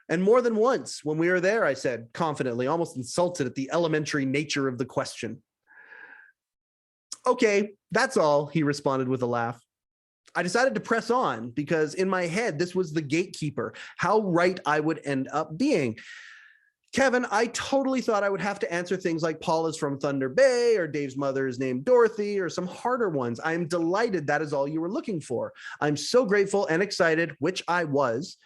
And more than once when we were there, I said confidently, almost insulted at the elementary nature of the question. Okay, that's all, he responded with a laugh. I decided to press on because in my head, this was the gatekeeper, how right I would end up being. Kevin, I totally thought I would have to answer things like Paul is from Thunder Bay or Dave's mother is named Dorothy or some harder ones. I am delighted that is all you were looking for. I'm so grateful and excited, which I was.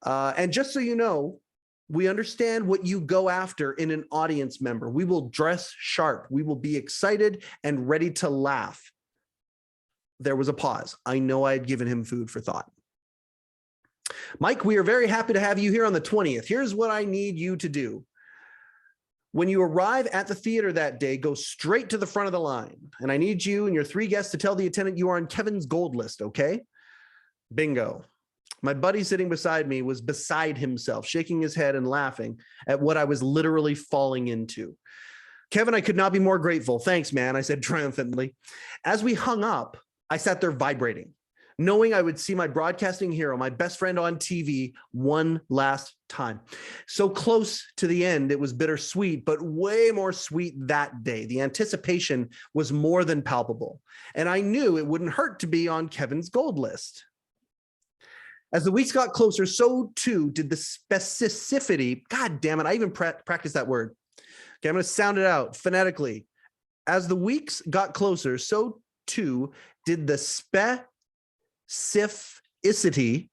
And just so you know, we understand what you go after in an audience member. We will dress sharp. We will be excited and ready to laugh. There was a pause. I know I had given him food for thought. Mike, we are very happy to have you here on the 20th. Here's what I need you to do. When you arrive at the theater that day, go straight to the front of the line. And I need you and your 3 guests to tell the attendant you are on Kevin's gold list, okay? Bingo. My buddy sitting beside me was beside himself, shaking his head and laughing at what I was literally falling into. Kevin, I could not be more grateful. Thanks, man, I said triumphantly. As we hung up, I sat there vibrating, knowing I would see my broadcasting hero, my best friend on TV, one last time. So close to the end, it was bittersweet, but way more sweet that day. The anticipation was more than palpable, and I knew it wouldn't hurt to be on Kevin's gold list. As the weeks got closer, so too did the specificity. God damn it, I even practiced that word. Okay, I'm going to sound it out phonetically. As the weeks got closer, so too did the specificity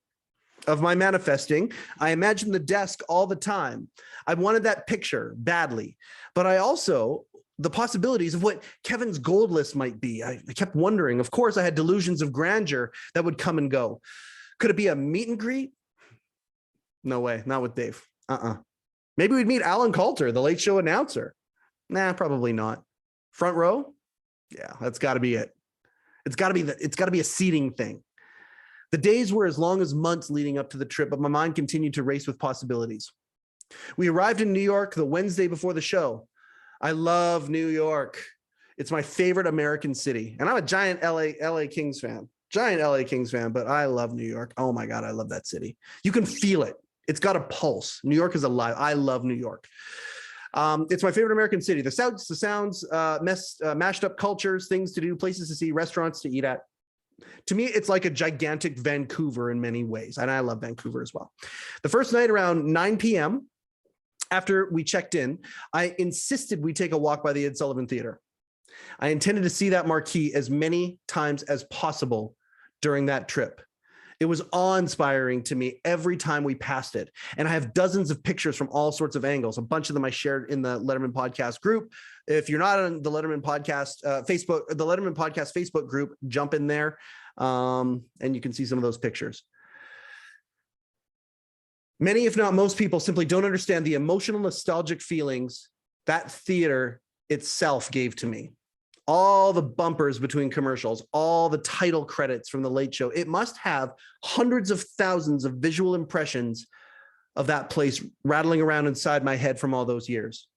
of my manifesting. I imagined the desk all the time. I wanted that picture badly, but I also, the possibilities of what Kevin's gold list might be. I kept wondering. Of course, I had delusions of grandeur that would come and go. Could it be a meet and greet? No way, not with Dave. Maybe we'd meet Alan Coulter, the Late Show announcer. Nah, probably not. Front row? Yeah, that's got to be it. It's got to be a seating thing. The days were as long as months leading up to the trip, but my mind continued to race with possibilities. We arrived in New York the Wednesday before the show. I love New York. It's my favorite American city. And I'm a giant LA Kings fan. But I love New York. Oh my God, I love that city. You can feel it. It's got a pulse. New York is alive. I love New York. It's my favorite American city. The sounds, mashed up cultures, things to do, places to see, restaurants to eat at. To me, it's like a gigantic Vancouver in many ways, and I love Vancouver as well. The first night around 9 p.m., after we checked in, I insisted we take a walk by the Ed Sullivan Theater. I intended to see that marquee as many times as possible during that trip. It was awe-inspiring to me every time we passed it. And I have dozens of pictures from all sorts of angles. A bunch of them I shared in the Letterman Podcast group. If you're not on the Letterman Podcast the Letterman Podcast Facebook group, jump in there and you can see some of those pictures. Many, if not most people, simply don't understand the emotional, nostalgic feelings that theater itself gave to me. All the bumpers between commercials, all the title credits from the Late Show. It must have hundreds of thousands of visual impressions of that place rattling around inside my head from all those years.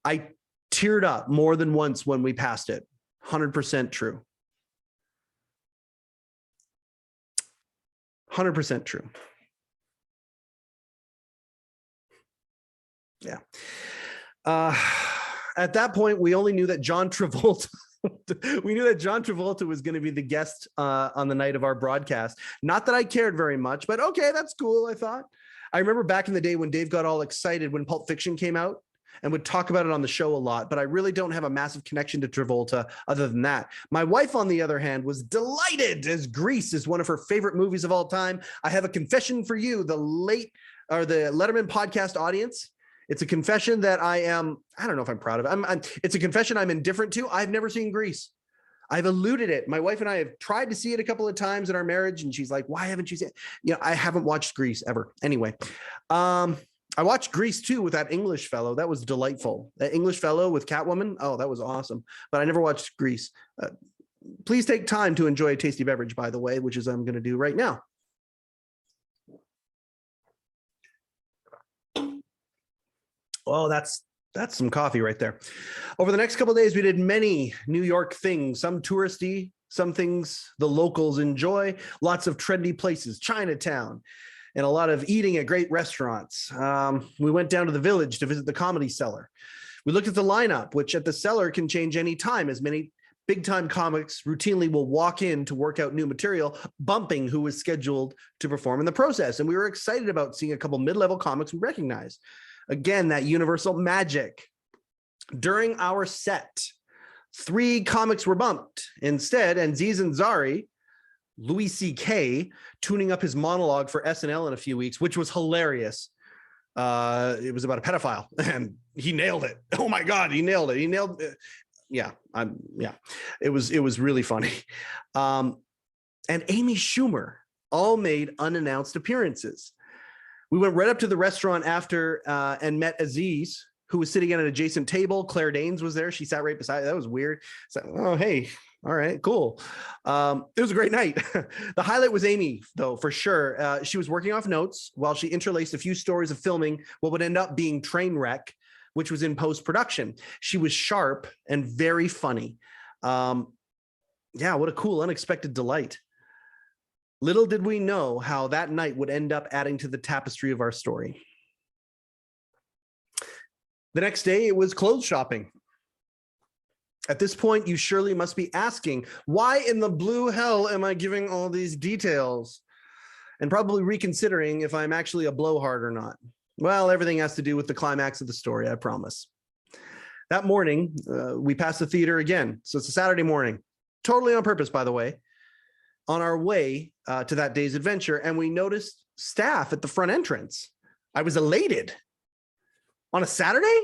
I teared up more than once when we passed it. 100% true. 100% true. Yeah. At that point, we only knew that John Travolta was going to be the guest on the night of our broadcast. Not that I cared very much, but okay, that's cool, I thought. I remember back in the day when Dave got all excited when Pulp Fiction came out and would talk about it on the show a lot, but I really don't have a massive connection to Travolta other than that. My wife, on the other hand, was delighted as Grease is one of her favorite movies of all time. I have a confession for you, the Letterman Podcast audience. It's a confession that I don't know if I'm proud of. It's a confession I'm indifferent to. I've never seen Grease. I've eluded it. My wife and I have tried to see it a couple of times in our marriage, and she's like, why haven't you seen it? You know, I haven't watched Grease ever. Anyway, I watched Grease too with that English fellow. That was delightful. That English fellow with Catwoman. Oh, that was awesome. But I never watched Grease. Please take time to enjoy a tasty beverage, by the way, which is I'm going to do right now. Oh, that's some coffee right there. Over the next couple of days, we did many New York things, some touristy, some things the locals enjoy, lots of trendy places, Chinatown, and a lot of eating at great restaurants. We went down to the Village to visit the Comedy Cellar. We looked at the lineup, which at the Cellar can change any time, as many big-time comics routinely will walk in to work out new material, bumping who was scheduled to perform in the process. And we were excited about seeing a couple mid-level comics we recognized. Again, that universal magic. During our set, 3 comics were bumped instead, and Aziz Ansari, Louis C.K., tuning up his monologue for SNL in a few weeks, which was hilarious. It was about a pedophile, and he nailed it. Oh my God, he nailed it. He nailed it. Yeah, it was really funny. And Amy Schumer all made unannounced appearances. We went right up to the restaurant after and met Aziz, who was sitting at an adjacent table. Claire Danes was there. She sat right beside. That was weird. So, oh, hey, all right, cool. It was a great night. The highlight was Amy, though, for sure. She was working off notes while she interlaced a few stories of filming what would end up being Trainwreck, which was in post-production. She was sharp and very funny. Yeah, what a cool, unexpected delight. Little did we know how that night would end up adding to the tapestry of our story. The next day, it was clothes shopping. At this point, you surely must be asking, why in the blue hell am I giving all these details? And probably reconsidering if I'm actually a blowhard or not. Well, everything has to do with the climax of the story, I promise. That morning, we passed the theater again. So it's a Saturday morning, totally on purpose, by the way, on our way to that day's adventure. And we noticed staff at the front entrance. I was elated. On a Saturday?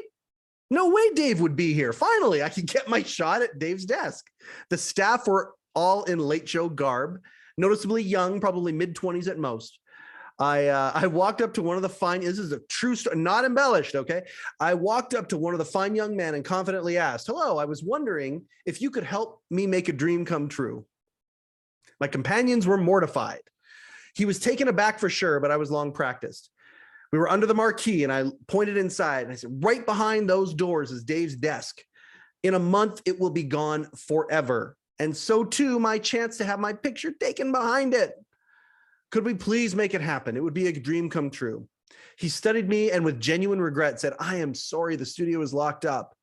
No way Dave would be here. Finally, I could get my shot at Dave's desk. The staff were all in late show garb, noticeably young, probably mid-20s at most. I walked up to one of the fine, this is a true story, not embellished, okay? I walked up to one of the fine young men and confidently asked, hello, I was wondering if you could help me make a dream come true. My companions were mortified. He was taken aback for sure, but I was long practiced. We were under the marquee and I pointed inside and I said, right behind those doors is Dave's desk. In a month, it will be gone forever. And so too, my chance to have my picture taken behind it. Could we please make it happen? It would be a dream come true. He studied me and with genuine regret said, I am sorry the studio is locked up.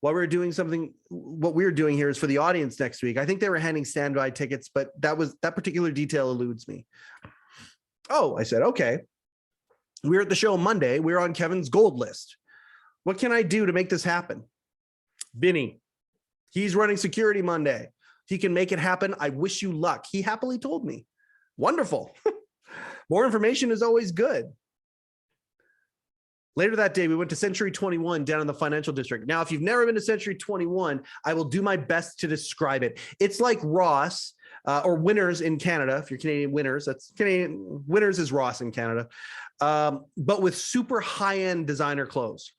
While we're doing something, what we're doing here is for the audience next week. I think they were handing standby tickets, but that particular detail eludes me. Oh, I said, okay. We're at the show Monday. We're on Kevin's gold list. What can I do to make this happen? Vinny, he's running security Monday. He can make it happen. I wish you luck. He happily told me. Wonderful. More information is always good. Later that day, we went to Century 21 down in the financial district. Now, if you've never been to Century 21, I will do my best to describe it. It's like Ross or Winners in Canada. If you're Canadian, Winners, that's Canadian. Winners is Ross in Canada, but with super high-end designer clothes.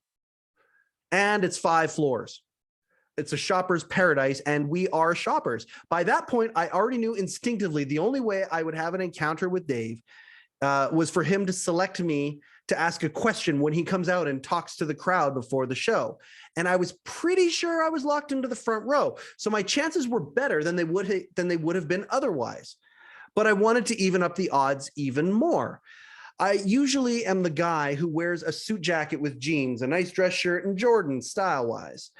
And it's 5 floors. It's a shopper's paradise, and we are shoppers. By that point, I already knew instinctively the only way I would have an encounter with Dave was for him to select me to ask a question when he comes out and talks to the crowd before the show. And I was pretty sure I was locked into the front row. So my chances were better than they would have been otherwise. But I wanted to even up the odds even more. I usually am the guy who wears a suit jacket with jeans, a nice dress shirt, and Jordan style-wise.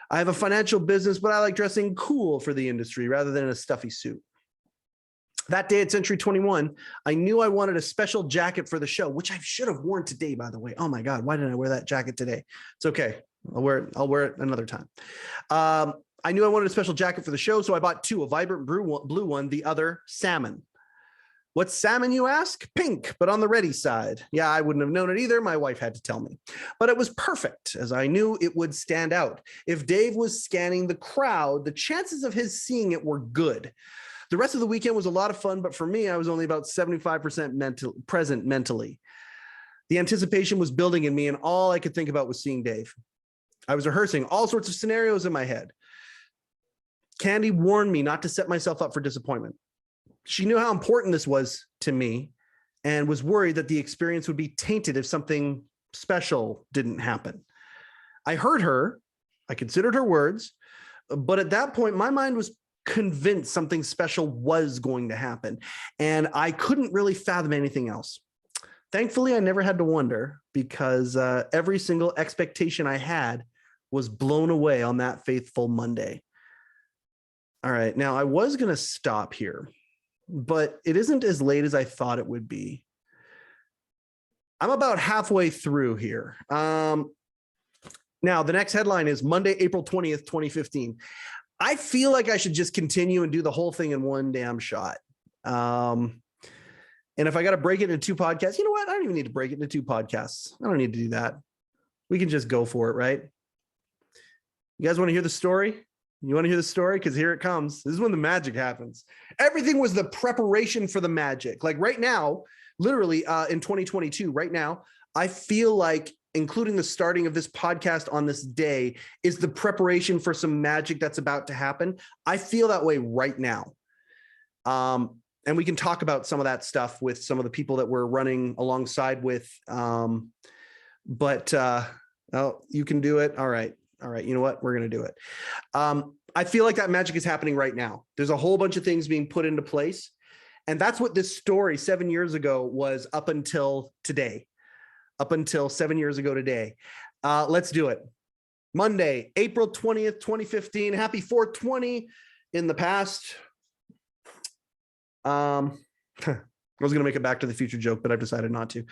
I have a financial business, but I like dressing cool for the industry rather than in a stuffy suit. That day at Century 21, I knew I wanted a special jacket for the show, which I should have worn today, by the way. Oh my God, why didn't I wear that jacket today? It's okay. I'll wear it another time. I knew I wanted a special jacket for the show, so I bought 2, a vibrant blue one, the other salmon. What's salmon, you ask? Pink, but on the ready side. Yeah, I wouldn't have known it either. My wife had to tell me. But it was perfect, as I knew it would stand out. If Dave was scanning the crowd, the chances of his seeing it were good. The rest of the weekend was a lot of fun, but for me, I was only about 75% present mentally. The anticipation was building in me, and all I could think about was seeing Dave. I was rehearsing all sorts of scenarios in my head. Candy warned me not to set myself up for disappointment. She knew how important this was to me and was worried that the experience would be tainted if something special didn't happen. I heard her, I considered her words, but at that point, my mind was convinced something special was going to happen, and I couldn't really fathom anything else. Thankfully, I never had to wonder, because every single expectation I had was blown away on that fateful Monday. All right, now I was going to stop here, but it isn't as late as I thought it would be. I'm about halfway through here. Now, the next headline is Monday, April 20th, 2015. I feel like I should just continue and do the whole thing in one damn shot. And if I got to break it into two podcasts, you know what? I don't even need to break it into two podcasts. I don't need to do that. We can just go for it, right? You guys want to hear the story? You want to hear the story? Because here it comes. This is when the magic happens. Everything was the preparation for the magic. Like right now, literally in 2022, right now, I feel like including the starting of this podcast on this day is the preparation for some magic that's about to happen. I feel that way right now. And we can talk about some of that stuff with some of the people that we're running alongside with. But you can do it. All right. You know what? We're going to do it. I feel like that magic is happening right now. There's a whole bunch of things being put into place. And that's what this story 7 years ago was up until today. Up until 7 years ago today. Let's do it. Monday, April 20th, 2015. Happy 420 in the past. I was going to make a Back to the Future joke, but I've decided not to.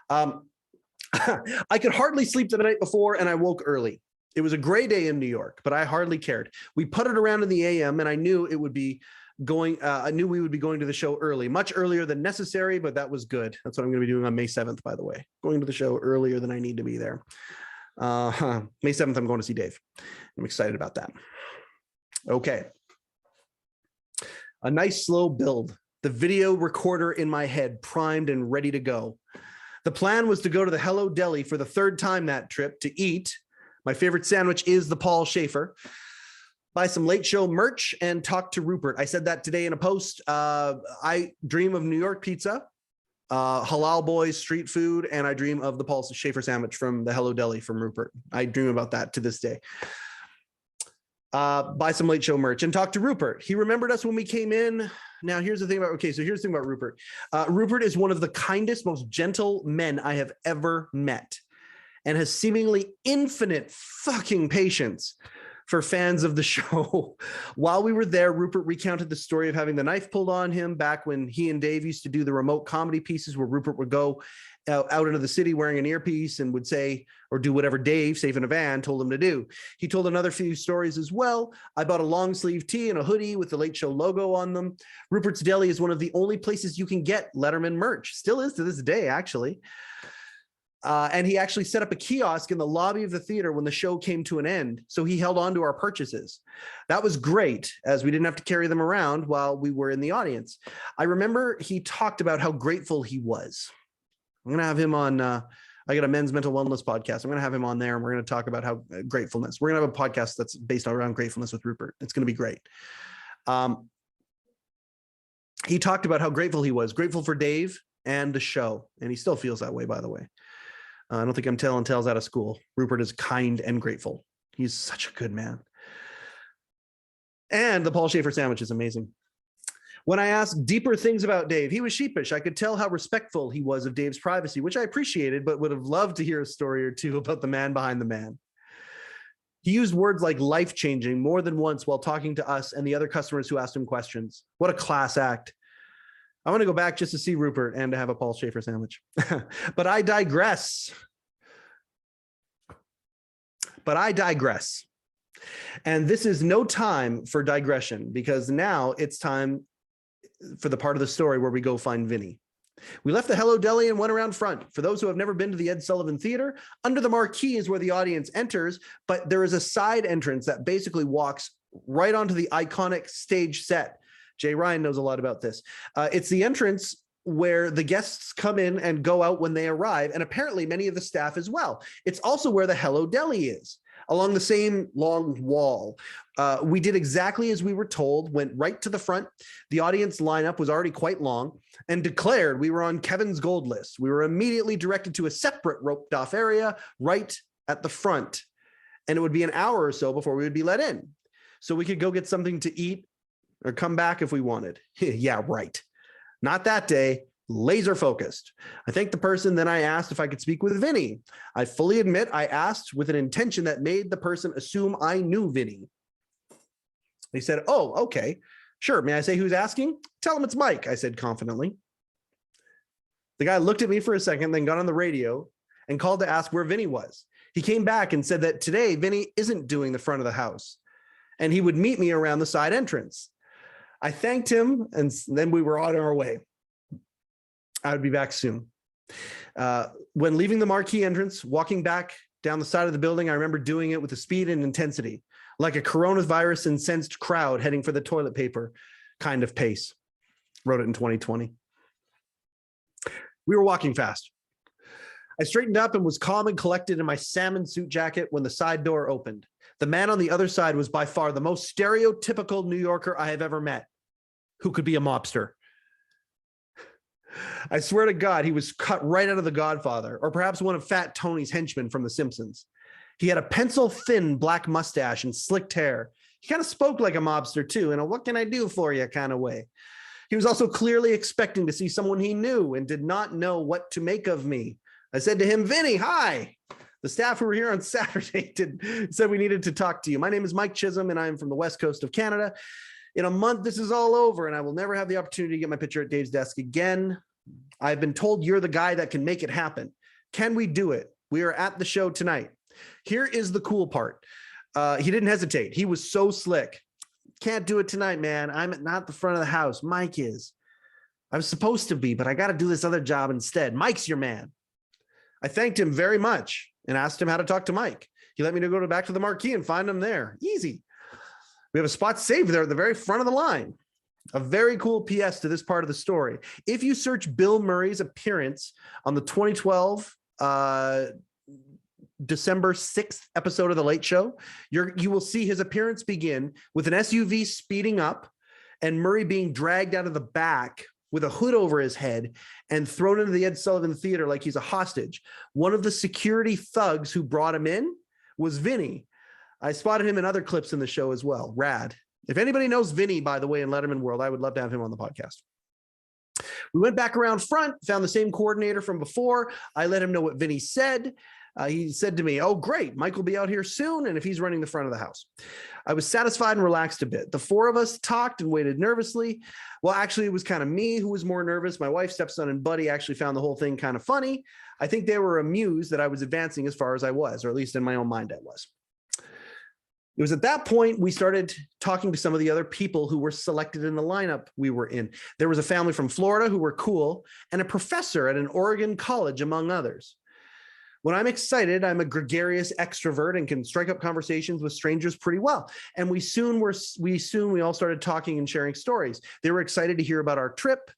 I could hardly sleep the night before, and I woke early. It was a gray day in New York, but I hardly cared. We putted around in the AM, and I knew it would be going. I knew we would be going to the show early, much earlier than necessary, but that was good. That's what I'm going to be doing on May 7th, by the way. Going to the show earlier than I need to be there. May 7th, I'm going to see Dave. I'm excited about that. Okay. A nice slow build. The video recorder in my head primed and ready to go. The plan was to go to the Hello Deli for the third time that trip to eat. My favorite sandwich is the Paul Schaefer. Buy some late show merch and talk to Rupert. I said that today in a post. I dream of New York pizza, Halal Boys street food, and I dream of the Paul Schaefer sandwich from the Hello Deli from Rupert. I dream about that to this day. Buy some late show merch and talk to Rupert. He remembered us when we came in. Now, here's the thing about, here's the thing about Rupert. Rupert is one of the kindest, most gentle men I have ever met and has seemingly infinite fucking patience for fans of the show. While we were there, Rupert recounted the story of having the knife pulled on him back when he and Dave used to do the remote comedy pieces where Rupert would go out into the city wearing an earpiece and would say or do whatever Dave, safe in a van, told him to do. He told another few stories as well. I bought a long sleeve tee and a hoodie with the Late Show logo on them. Rupert's Deli is one of the only places you can get Letterman merch. Still is to this day, actually. And he actually set up a kiosk in the lobby of the theater when the show came to an end. So he held on to our purchases. That was great, as we didn't have to carry them around while we were in the audience. I remember he talked about how grateful he was. I'm going to have him on, I got a men's mental wellness podcast. I'm going to have him on there and we're going to talk about how gratefulness. We're going to have a podcast that's based around gratefulness with Rupert. It's going to be great. He talked about how grateful he was, grateful for Dave and the show. And he still feels that way, by the way. I don't think I'm telling tales out of school. Rupert is kind and grateful. He's such a good man. And the Paul Schaefer sandwich is amazing. When I asked deeper things about Dave, he was sheepish. I could tell how respectful he was of Dave's privacy, which I appreciated, but would have loved to hear a story or two about the man behind the man. He used words like life-changing more than once while talking to us and the other customers who asked him questions. What a class act. I want to go back just to see Rupert and to have a Paul Schaefer sandwich. But I digress. And this is no time for digression, because now it's time for the part of the story where we go find Vinny. We left the Hello Deli and went around front. For those who have never been to the Ed Sullivan Theater, under the marquee is where the audience enters, but there is a side entrance that basically walks right onto the iconic stage set. Jay Ryan knows a lot about this. It's the entrance where the guests come in and go out when they arrive, and apparently many of the staff as well. It's also where the Hello Deli is. along the same long wall. We did exactly as we were told, went right to the front. The audience lineup was already quite long and declared we were on Kevin's gold list. We were immediately directed to a separate roped off area right at the front. And it would be an hour or so before we would be let in. So we could go get something to eat or come back if we wanted. Yeah, right. Not that day. Laser focused. I thanked the person, then I asked if I could speak with Vinny. I fully admit I asked with an intention that made the person assume I knew Vinny. They said, oh, okay, sure. May I say who's asking? Tell him it's Mike, I said confidently. The guy looked at me for a second, then got on the radio and called to ask where Vinny was. He came back and said that today Vinny isn't doing the front of the house and he would meet me around the side entrance. I thanked him and then we were on our way. I would be back soon. When leaving the marquee entrance, walking back down the side of the building, I remember doing it with the speed and intensity, like a coronavirus incensed crowd heading for the toilet paper kind of pace. Wrote it in 2020. We were walking fast. I straightened up and was calm and collected in my salmon suit jacket when the side door opened. The man on the other side was by far the most stereotypical New Yorker I have ever met. Who could be a mobster? I swear to God, he was cut right out of The Godfather, or perhaps one of Fat Tony's henchmen from The Simpsons. He had a pencil-thin black mustache and slicked hair. He kind of spoke like a mobster, too, in a what can I do for you kind of way. He was also clearly expecting to see someone he knew and did not know what to make of me. I said to him, Vinny, hi. The staff who were here on Saturday said we needed to talk to you. My name is Mike Chisholm, and I'm from the West Coast of Canada. In a month, this is all over, and I will never have the opportunity to get my picture at Dave's desk again. I've been told you're the guy that can make it happen. Can we do it? We are at the show tonight. Here is the cool part. He didn't hesitate. He was so slick. Can't do it tonight, man. I'm not the front of the house. Mike is. I was supposed to be, but I got to do this other job instead. Mike's your man. I thanked him very much and asked him how to talk to Mike. He let me go back to the marquee and find him there. Easy. We have a spot saved there at the very front of the line. A very cool PS to this part of the story. If you search Bill Murray's appearance on the 2012 December 6th episode of The Late Show, you will see his appearance begin with an SUV speeding up and Murray being dragged out of the back with a hood over his head and thrown into the Ed Sullivan Theater like he's a hostage. One of the security thugs who brought him in was Vinny. I spotted him in other clips in the show as well. Rad. If anybody knows Vinny, by the way, in Letterman world, I would love to have him on the podcast. We went back around front, found the same coordinator from before. I let him know what Vinny said. He said to me, oh, great, Mike will be out here soon, and if he's running the front of the house. I was satisfied and relaxed a bit. The four of us talked and waited nervously. Well, actually, it was kind of me who was more nervous. My wife, stepson, and buddy actually found the whole thing kind of funny. I think they were amused that I was advancing as far as I was, or at least in my own mind I was. It was at that point we started talking to some of the other people who were selected in the lineup we were in. There was a family from Florida who were cool, and a professor at an Oregon college, among others. When I'm excited, I'm a gregarious extrovert and can strike up conversations with strangers pretty well. And we all started talking and sharing stories. They were excited to hear about our trip.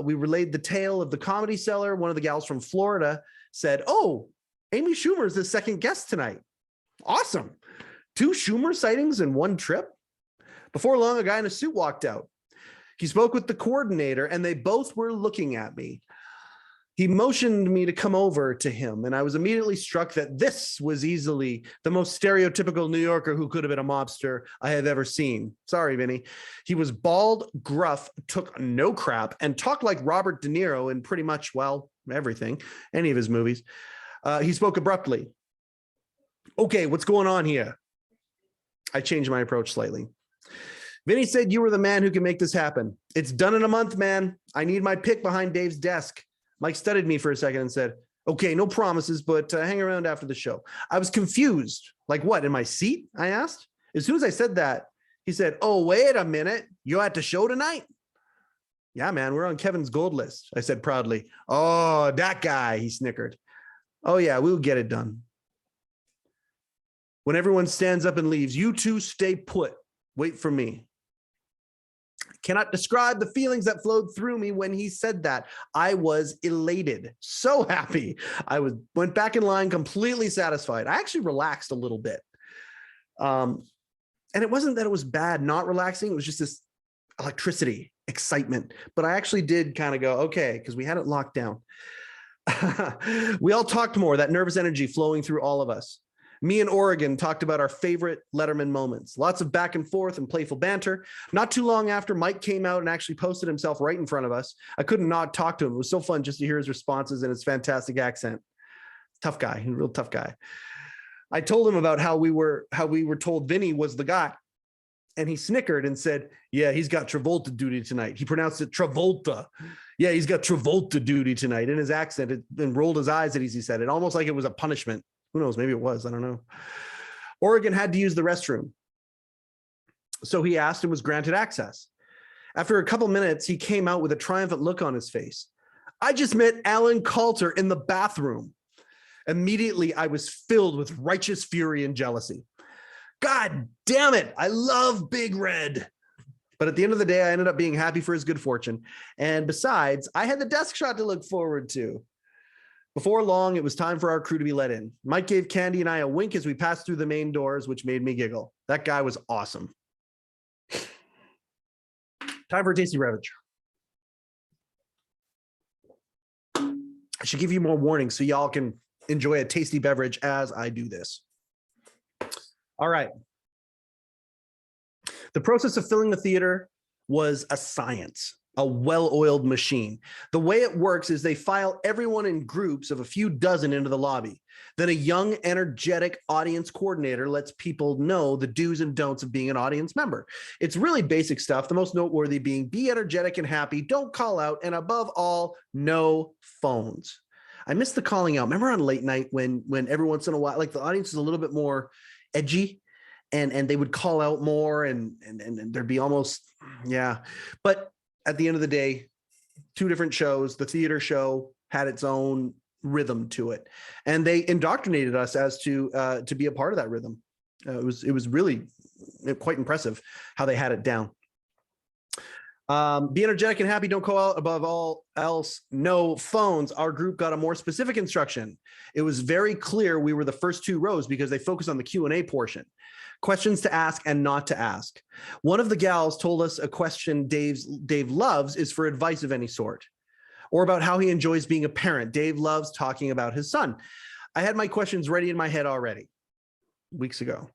We relayed the tale of the Comedy Cellar. One of the gals from Florida said, oh, Amy Schumer's the second guest tonight. Awesome. 2 Schumer sightings in one trip? Before long, a guy in a suit walked out. He spoke with the coordinator, and they both were looking at me. He motioned me to come over to him, and I was immediately struck that this was easily the most stereotypical New Yorker who could have been a mobster I have ever seen. Sorry, Vinny. He was bald, gruff, took no crap, and talked like Robert De Niro in pretty much, well, everything, any of his movies. He spoke abruptly. Okay, what's going on here? I changed my approach slightly. Vinny said you were the man who can make this happen. It's done in a month, man. I need my pick behind Dave's desk. Mike studied me for a second and said, okay, no promises, but hang around after the show. I was confused. Like what, in my seat? I asked. As soon as I said that, he said, oh, wait a minute. You're at the show tonight? Yeah, man, we're on Kevin's gold list. I said proudly. Oh, that guy, he snickered. Oh yeah, we'll get it done. When everyone stands up and leaves, you two stay put. Wait for me. Cannot describe the feelings that flowed through me when he said that. I was elated, so happy. Went back in line completely satisfied. I actually relaxed a little bit. And it wasn't that it was bad not relaxing. It was just this electricity, excitement. But I actually did kind of go, okay, because we had it locked down. We all talked more, that nervous energy flowing through all of us. Me and Oregon talked about our favorite Letterman moments. Lots of back and forth and playful banter. Not too long after, Mike came out and actually posted himself right in front of us. I couldn't not talk to him. It was so fun just to hear his responses and his fantastic accent. Tough guy, a real tough guy. I told him about how we were told Vinny was the guy. And he snickered and said, yeah, he's got Travolta duty tonight. He pronounced it Travolta. Yeah, he's got Travolta duty tonight in his accent, and rolled his eyes as he said it, almost like it was a punishment. Who knows? Maybe it was. I don't know. Oregon had to use the restroom. So he asked and was granted access. After a couple minutes, he came out with a triumphant look on his face. I just met Alan Coulter in the bathroom. Immediately, I was filled with righteous fury and jealousy. God damn it. I love Big Red. But at the end of the day, I ended up being happy for his good fortune. And besides, I had the desk shot to look forward to. Before long, it was time for our crew to be let in. Mike gave Candy and I a wink as we passed through the main doors, which made me giggle. That guy was awesome. Time for a tasty beverage. I should give you more warnings so y'all can enjoy a tasty beverage as I do this. All right. The process of filling the theater was a science. A well-oiled machine. The way it works is they file everyone in groups of a few dozen into the lobby. Then a young, energetic audience coordinator lets people know the do's and don'ts of being an audience member. It's really basic stuff, the most noteworthy being be energetic and happy, don't call out, and above all, no phones. I miss the calling out. Remember on late night when every once in a while, like the audience is a little bit more edgy and they would call out more and there'd be almost, yeah. But at the end of the day, two different shows. The theater show had its own rhythm to it, and they indoctrinated us as to be a part of that rhythm. It was really quite impressive how they had it down. Be energetic and happy. Don't call out. Above all else, no phones. Our group got a more specific instruction. It was very clear we were the first two rows because they focused on the Q&A portion. Questions to ask and not to ask. One of the gals told us a question Dave loves is for advice of any sort, or about how he enjoys being a parent. Dave loves talking about his son. I had my questions ready in my head already, weeks ago.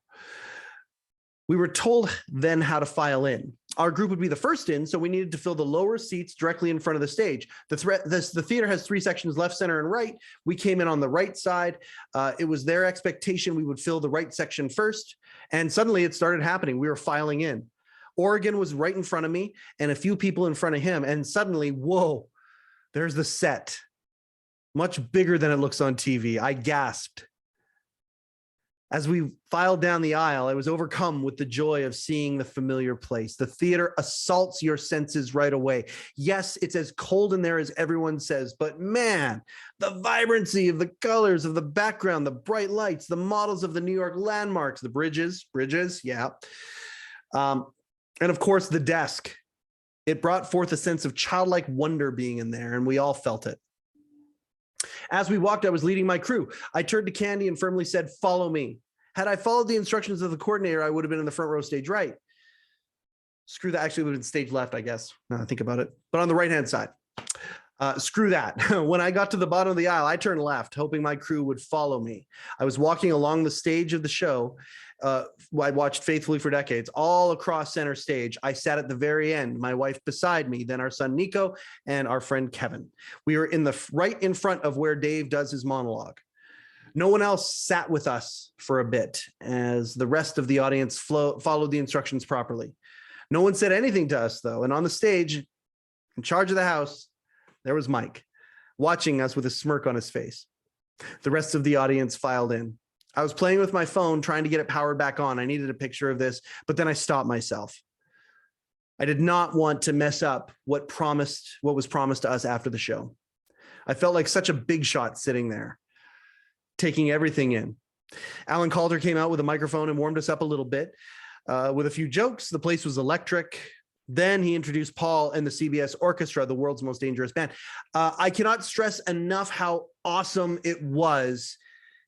We were told then how to file in. Our group would be the first in, so we needed to fill the lower seats directly in front of the stage. The theater has three sections, left, center, and right. We came in on the right side. It was their expectation we would fill the right section first, and suddenly it started happening. We were filing in. Oregon was right in front of me, and a few people in front of him, and suddenly, whoa, there's the set. Much bigger than it looks on TV. I gasped. As we filed down the aisle, I was overcome with the joy of seeing the familiar place. The theater assaults your senses right away. Yes, it's as cold in there as everyone says, but man, the vibrancy of the colors of the background, the bright lights, the models of the New York landmarks, the bridges, yeah. And of course, the desk. It brought forth a sense of childlike wonder being in there, and we all felt it. As we walked, I was leading my crew. I turned to Candy and firmly said, "Follow me." Had I followed the instructions of the coordinator, I would have been in the front row, stage right. Screw that. Actually, it would have been stage left, I guess. Now I think about it. But on the right-hand side. Screw that. When I got to the bottom of the aisle, I turned left, hoping my crew would follow me. I was walking along the stage of the show I watched faithfully for decades, all across center stage. I sat at the very end, my wife beside me, then our son Nico, and our friend Kevin. We were right in front of where Dave does his monologue. No one else sat with us for a bit as the rest of the audience followed the instructions properly. No one said anything to us, though, and on the stage, in charge of the house, there was Mike, watching us with a smirk on his face. The rest of the audience filed in. I was playing with my phone, trying to get it powered back on. I needed a picture of this, but then I stopped myself. I did not want to mess up what was promised to us after the show. I felt like such a big shot sitting there, taking everything in. Alan Coulter came out with a microphone and warmed us up a little bit with a few jokes. The place was electric. Then he introduced Paul and the CBS Orchestra, the world's most dangerous band. I cannot stress enough how awesome it was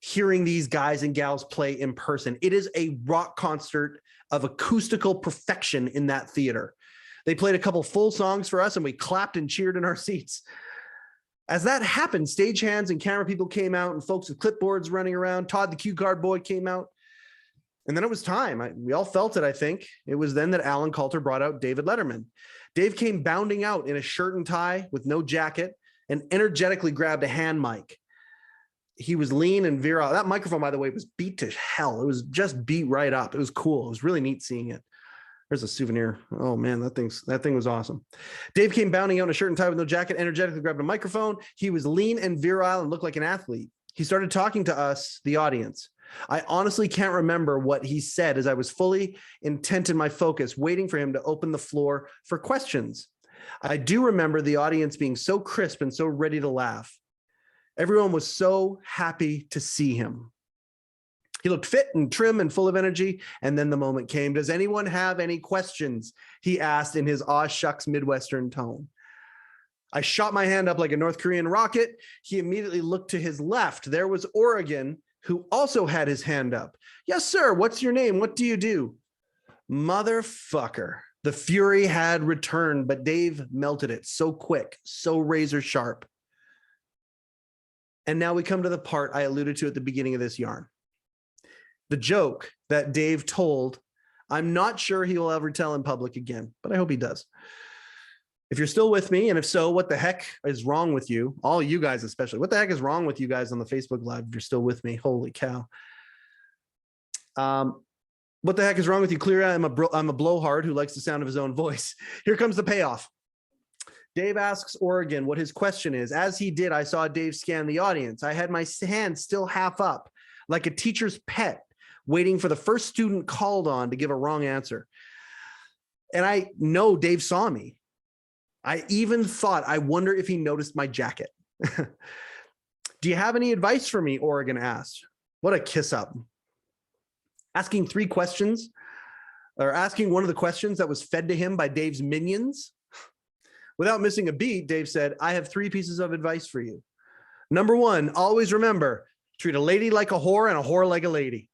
hearing these guys and gals play in person. It is a rock concert of acoustical perfection in that theater. They played a couple full songs for us and we clapped and cheered in our seats. As that happened, stagehands and camera people came out and folks with clipboards running around. Todd, the cue card boy, came out. And then it was time. We all felt it, I think. It was then that Alan Coulter brought out David Letterman. Dave came bounding out in a shirt and tie with no jacket and energetically grabbed a hand mic. He was lean and virile. That microphone, by the way, was beat to hell. It was just beat right up. It was cool. It was really neat seeing it. There's a souvenir. Oh man, that thing was awesome. Dave came bounding out in a shirt and tie with no jacket, energetically grabbed a microphone. He was lean and virile and looked like an athlete. He started talking to us, the audience. I honestly can't remember what he said as I was fully intent in my focus, waiting for him to open the floor for questions. I do remember the audience being so crisp and so ready to laugh. Everyone was so happy to see him. He looked fit and trim and full of energy. And then the moment came. Does anyone have any questions? He asked in his aw shucks Midwestern tone. I shot my hand up like a North Korean rocket. He immediately looked to his left. There was Oregon, who also had his hand up. Yes, sir. What's your name? What do you do? Motherfucker. The fury had returned, but Dave melted it so quick, so razor sharp. And now we come to the part I alluded to at the beginning of this yarn. The joke that Dave told, I'm not sure he will ever tell in public again, but I hope he does. If you're still with me, and if so, what the heck is wrong with you? All you guys especially. What the heck is wrong with you guys on the Facebook Live if you're still with me? Holy cow. What the heck is wrong with you? Clearly, I'm a blowhard who likes the sound of his own voice. Here comes the payoff. Dave asks Oregon what his question is. As he did, I saw Dave scan the audience. I had my hand still half up, like a teacher's pet, waiting for the first student called on to give a wrong answer. And I know Dave saw me. I even thought, I wonder if he noticed my jacket. Do you have any advice for me? Oregon asked. What a kiss up. Asking 3 questions, or asking one of the questions that was fed to him by Dave's minions. Without missing a beat, Dave said, I have 3 pieces of advice for you. Number 1, always remember, treat a lady like a whore and a whore like a lady.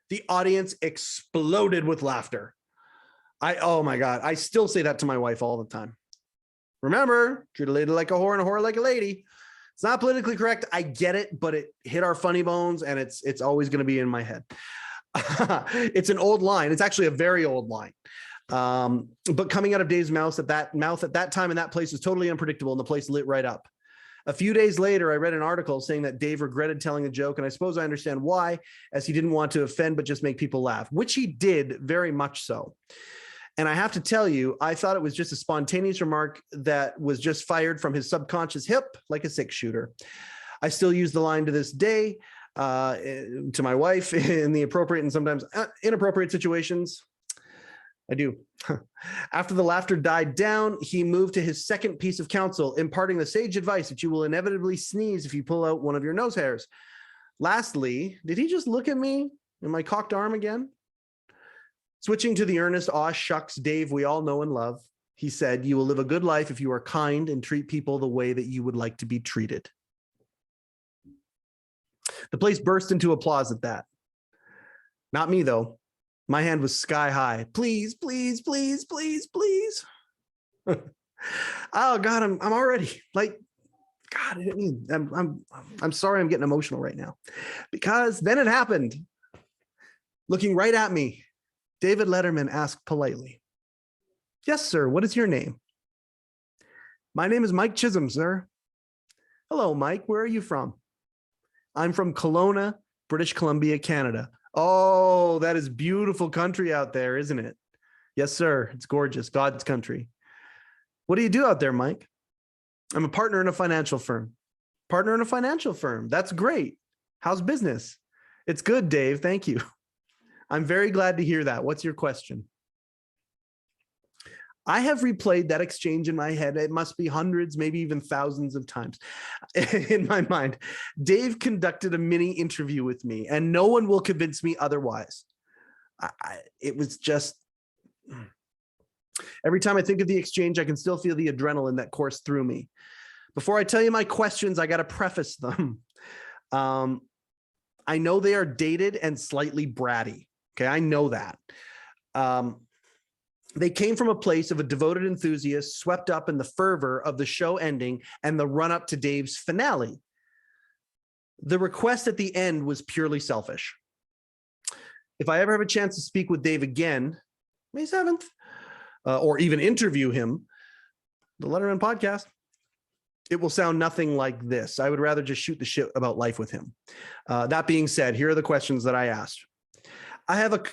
The audience exploded with laughter. Oh my God, I still say that to my wife all the time. Remember, treat a lady like a whore and a whore like a lady. It's not politically correct. I get it, but it hit our funny bones and it's always going to be in my head. It's an old line. It's actually a very old line. But coming out of Dave's mouth at that time in that place was totally unpredictable, and the place lit right up. A few days later, I read an article saying that Dave regretted telling the joke, and I suppose I understand why, as he didn't want to offend but just make people laugh, which he did very much so. And I have to tell you, I thought it was just a spontaneous remark that was just fired from his subconscious hip like a 6-shooter. I still use the line to this day to my wife in the appropriate and sometimes inappropriate situations. I do. After the laughter died down, he moved to his second piece of counsel, imparting the sage advice that you will inevitably sneeze if you pull out one of your nose hairs. Lastly, did he just look at me and my cocked arm again? Switching to the earnest, aw shucks, Dave, we all know and love, he said, you will live a good life if you are kind and treat people the way that you would like to be treated. The place burst into applause at that. Not me, though. My hand was sky high. Please, please, please, please, please. Oh God, I'm already like, God, I'm sorry I'm getting emotional right now, because then it happened. Looking right at me, David Letterman asked politely, yes, sir, what is your name? My name is Mike Chisholm, sir. Hello, Mike, where are you from? I'm from Kelowna, British Columbia, Canada. Oh, that is beautiful country out there, isn't it? Yes, sir. It's gorgeous. God's country. What do you do out there, Mike? I'm a partner in a financial firm. Partner in a financial firm. That's great. How's business? It's good, Dave. Thank you. I'm very glad to hear that. What's your question? I have replayed that exchange in my head. It must be hundreds, maybe even thousands of times in my mind. Dave conducted a mini interview with me, and no one will convince me otherwise. It was just, Every time I think of the exchange, I can still feel the adrenaline that coursed through me. Before I tell you my questions, I got to preface them. I know they are dated and slightly bratty. Okay, I know that. They came from a place of a devoted enthusiast swept up in the fervor of the show ending and the run-up to Dave's finale. The request at the end was purely selfish. If I ever have a chance to speak with Dave again, May 7th, or even interview him, the Letterman Podcast, it will sound nothing like this. I would rather just shoot the shit about life with him. That being said, here are the questions that I asked. And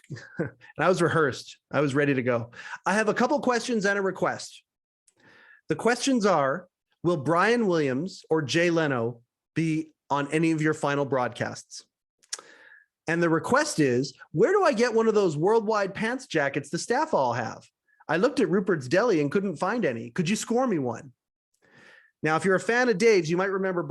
I was rehearsed. I was ready to go. I have a couple questions and a request. The questions are, will Brian Williams or Jay Leno be on any of your final broadcasts? And the request is, where do I get one of those worldwide pants jackets the staff all have? I looked at Rupert's Deli and couldn't find any. Could you score me one? Now, if you're a fan of Dave's, you might remember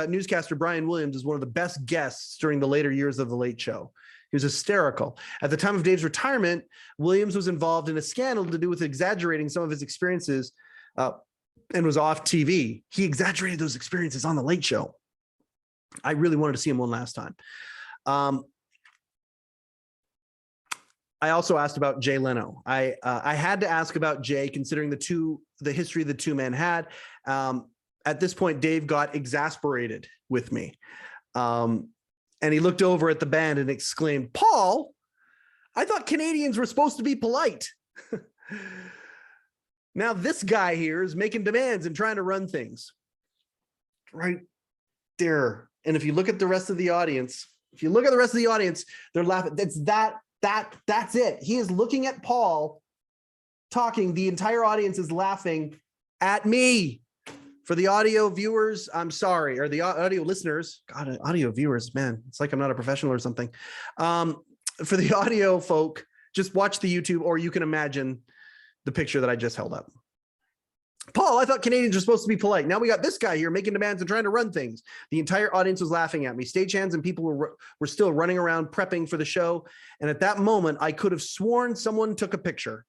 newscaster Brian Williams is one of the best guests during the later years of The Late Show. He was hysterical. At the time of Dave's retirement, Williams was involved in a scandal to do with exaggerating some of his experiences and was off TV. He exaggerated those experiences on The Late Show. I really wanted to see him one last time. I also asked about Jay Leno. I had to ask about Jay, considering the history the two men had. At this point, Dave got exasperated with me. And he looked over at the band and exclaimed, "Paul, I thought Canadians were supposed to be polite." Now this guy here is making demands and trying to run things. Right there. And if you look at the rest of the audience, they're laughing. That's it. He is looking at Paul talking. The entire audience is laughing at me. For the audio viewers, I'm sorry, or the audio listeners, God, audio viewers, man, it's like I'm not a professional or something. For the audio folk, just watch the YouTube, or you can imagine the picture that I just held up. Paul, I thought Canadians were supposed to be polite. Now we got this guy here making demands and trying to run things. The entire audience was laughing at me. Stagehands and people were still running around prepping for the show. And at that moment, I could have sworn someone took a picture.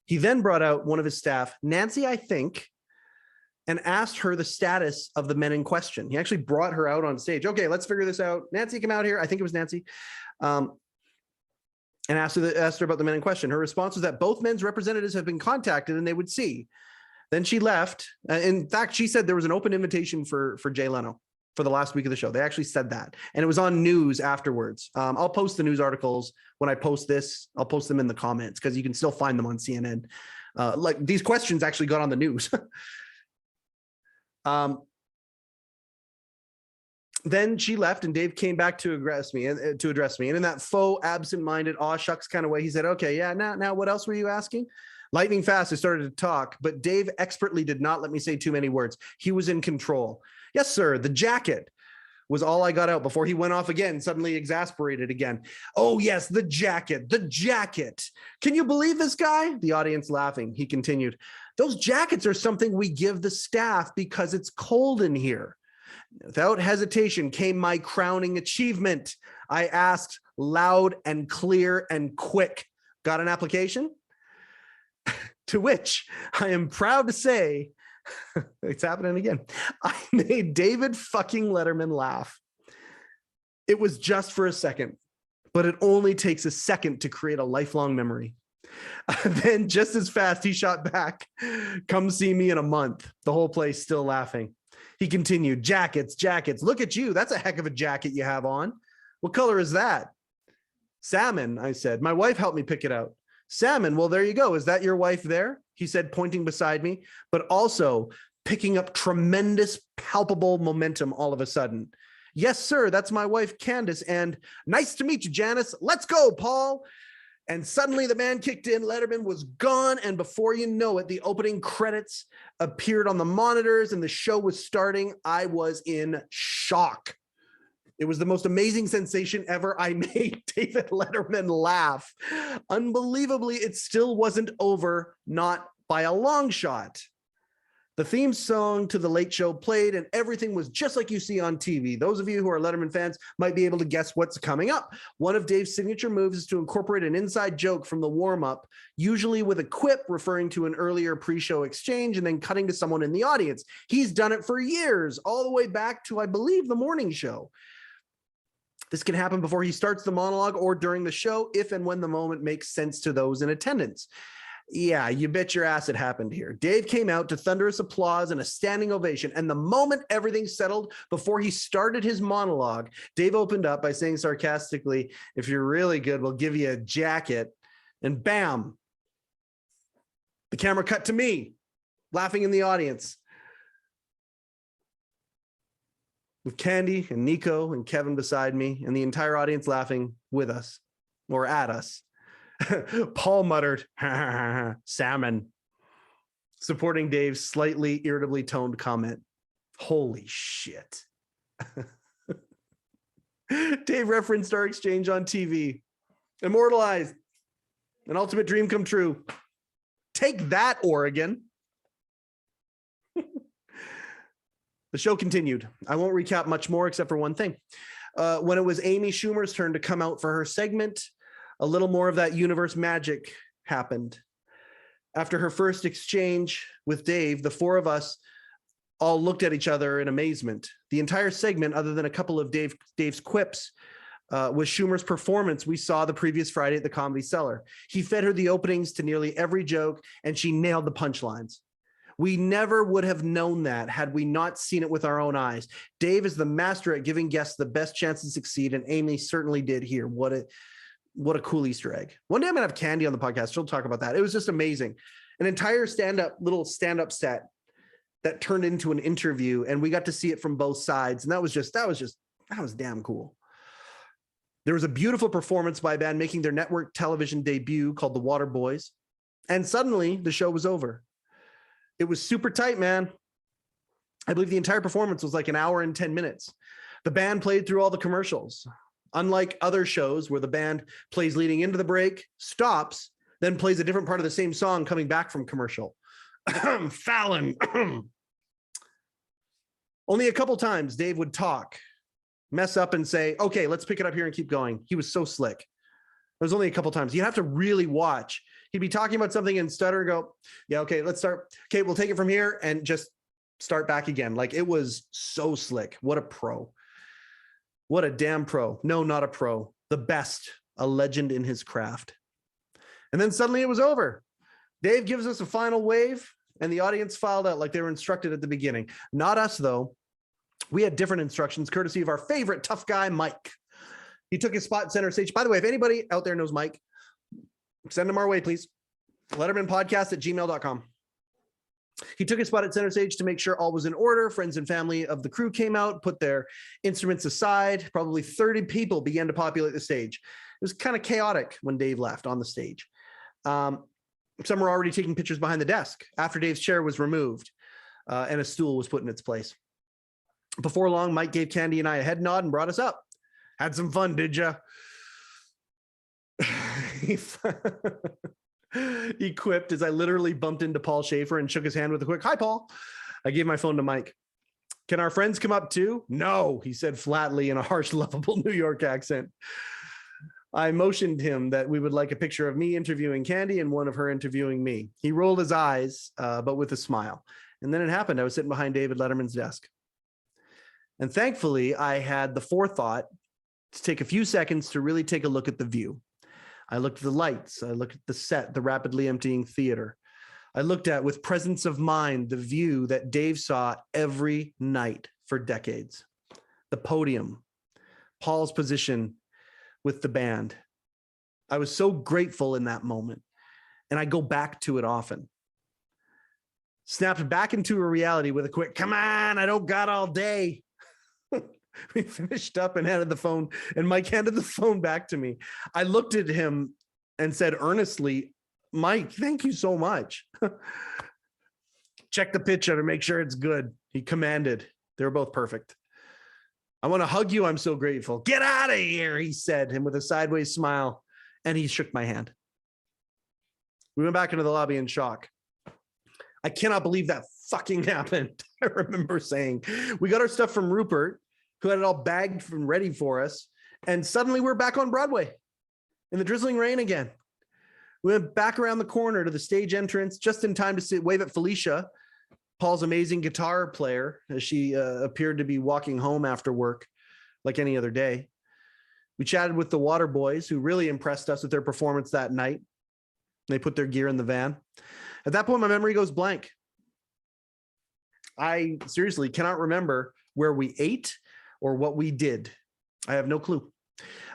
He then brought out one of his staff, Nancy, I think, and asked her the status of the men in question. He actually brought her out on stage. Okay, let's figure this out. Nancy, come out here. I think it was Nancy. And asked her about the men in question. Her response was that both men's representatives have been contacted and they would see. Then she left. In fact, she said there was an open invitation for Jay Leno for the last week of the show. They actually said that. And it was on news afterwards. I'll post the news articles when I post this. I'll post them in the comments because you can still find them on CNN. Like these questions actually got on the news. Then she left and Dave came back to address me. And in that faux absent-minded aw shucks kind of way, he said, "Okay, yeah, now what else were you asking?" Lightning fast, I started to talk, but Dave expertly did not let me say too many words. He was in control. "Yes, sir, the jacket," was all I got out before he went off again, suddenly exasperated again. "Oh, yes, the jacket. Can you believe this guy?" The audience laughing. He continued, "Those jackets are something we give the staff because it's cold in here." Without hesitation came my crowning achievement. I asked loud and clear and quick, "Got an application?" To which I am proud to say, it's happening again, I made David fucking Letterman laugh. It was just for a second, but it only takes a second to create a lifelong memory. Then just as fast he shot back, "Come see me in a month." The whole place still laughing. He continued, jackets. Look at you. That's a heck of a jacket you have on. What color is that?" "Salmon," I said. "My wife helped me pick it out." "Salmon, well, there you go. Is that your wife there?" he said, pointing beside me, but also picking up tremendous, palpable momentum all of a sudden. "Yes, sir, that's my wife, Candace, and nice to meet you, Janice. Let's go, Paul." And suddenly the man kicked in, Letterman was gone, and before you know it, the opening credits appeared on the monitors and the show was starting. I was in shock. It was the most amazing sensation ever. I made David Letterman laugh. Unbelievably, it still wasn't over, not by a long shot. The theme song to The Late Show played, and everything was just like you see on TV. Those of you who are Letterman fans might be able to guess what's coming up. One of Dave's signature moves is to incorporate an inside joke from the warm-up, usually with a quip referring to an earlier pre-show exchange and then cutting to someone in the audience. He's done it for years, all the way back to, I believe, the morning show. This can happen before he starts the monologue or during the show, if and when the moment makes sense to those in attendance. Yeah, you bet your ass it happened here. Dave came out to thunderous applause and a standing ovation. And the moment everything settled, before he started his monologue, Dave opened up by saying sarcastically, "If you're really good, we'll give you a jacket." And bam, the camera cut to me, laughing in the audience, with Candy and Nico and Kevin beside me, and the entire audience laughing with us, or at us. Paul muttered, "Salmon," supporting Dave's slightly irritably toned comment. Holy shit. Dave referenced our exchange on TV. Immortalized. An ultimate dream come true. Take that, Oregon. The show continued. I won't recap much more except for one thing. When it was Amy Schumer's turn to come out for her segment, a little more of that universe magic happened. After her first exchange with Dave, the four of us all looked at each other in amazement. The entire segment, other than a couple of Dave's quips, was Schumer's performance we saw the previous Friday at the Comedy Cellar. He fed her the openings to nearly every joke, and she nailed the punchlines. We never would have known that had we not seen it with our own eyes. Dave is the master at giving guests the best chance to succeed, and Amy certainly did here. What a cool Easter egg. One day I'm gonna have Candy on the podcast. She'll talk about that. It was just amazing. An entire little stand-up set that turned into an interview, and we got to see it from both sides. And that was damn cool. There was a beautiful performance by a band making their network television debut called the Water Boys. And suddenly the show was over. It was super tight, man. I believe the entire performance was like an hour and 10 minutes. The band played through all the commercials. Unlike other shows where the band plays leading into the break, stops, then plays a different part of the same song coming back from commercial. Fallon. Only a couple times Dave would talk, mess up and say, "Okay, let's pick it up here and keep going." He was so slick. There was only a couple times. You have to really watch. He'd be talking about something and stutter and go, "Yeah, okay, let's start. Okay, we'll take it from here," and just start back again. Like, it was so slick. What a pro. What a damn pro. No, not a pro. The best, a legend in his craft. And then suddenly it was over. Dave gives us a final wave, and the audience filed out like they were instructed at the beginning. Not us, though. We had different instructions, courtesy of our favorite tough guy, Mike. He took his spot center stage. By the way, if anybody out there knows Mike, send him our way, please. Lettermanpodcast@gmail.com. He took his spot at center stage to make sure all was in order. Friends and family of the crew came out, put their instruments aside. Probably 30 people began to populate the stage. It was kind of chaotic when Dave left on the stage. Some were already taking pictures behind the desk after Dave's chair was removed and a stool was put in its place. Before long, Mike gave Candy and I a head nod and brought us up. "Had some fun, did ya?" He quipped as I literally bumped into Paul Schaefer and shook his hand with a quick, "Hi, Paul." I gave my phone to Mike. "Can our friends come up too?" "No," he said flatly in a harsh, lovable New York accent. I motioned him that we would like a picture of me interviewing Candy and one of her interviewing me. He rolled his eyes, but with a smile. And then it happened. I was sitting behind David Letterman's desk. And thankfully, I had the forethought to take a few seconds to really take a look at the view. I looked at the lights. I looked at the set, the rapidly emptying theater. I looked at, with presence of mind, the view that Dave saw every night for decades. The podium, Paul's position with the band. I was so grateful in that moment, and I go back to it often. Snapped back into a reality with a quick, "Come on, I don't got all day." We finished up and handed the phone, and Mike handed the phone back to me. I looked at him and said earnestly, "Mike, thank you so much." "Check the picture to make sure it's good," he commanded. They were both perfect. "I want to hug you. I'm so grateful." "Get out of here," he said, and with a sideways smile, and he shook my hand. We went back into the lobby in shock. I cannot believe that fucking happened? I remember saying, we got our stuff from Rupert, who had it all bagged and ready for us. And suddenly we're back on Broadway in the drizzling rain again. We went back around the corner to the stage entrance just in time to wave at Felicia, Paul's amazing guitar player, as she appeared to be walking home after work like any other day. We chatted with the Water Boys, who really impressed us with their performance that night. They put their gear in the van. At that point, my memory goes blank. I seriously cannot remember where we ate or what we did. I have no clue.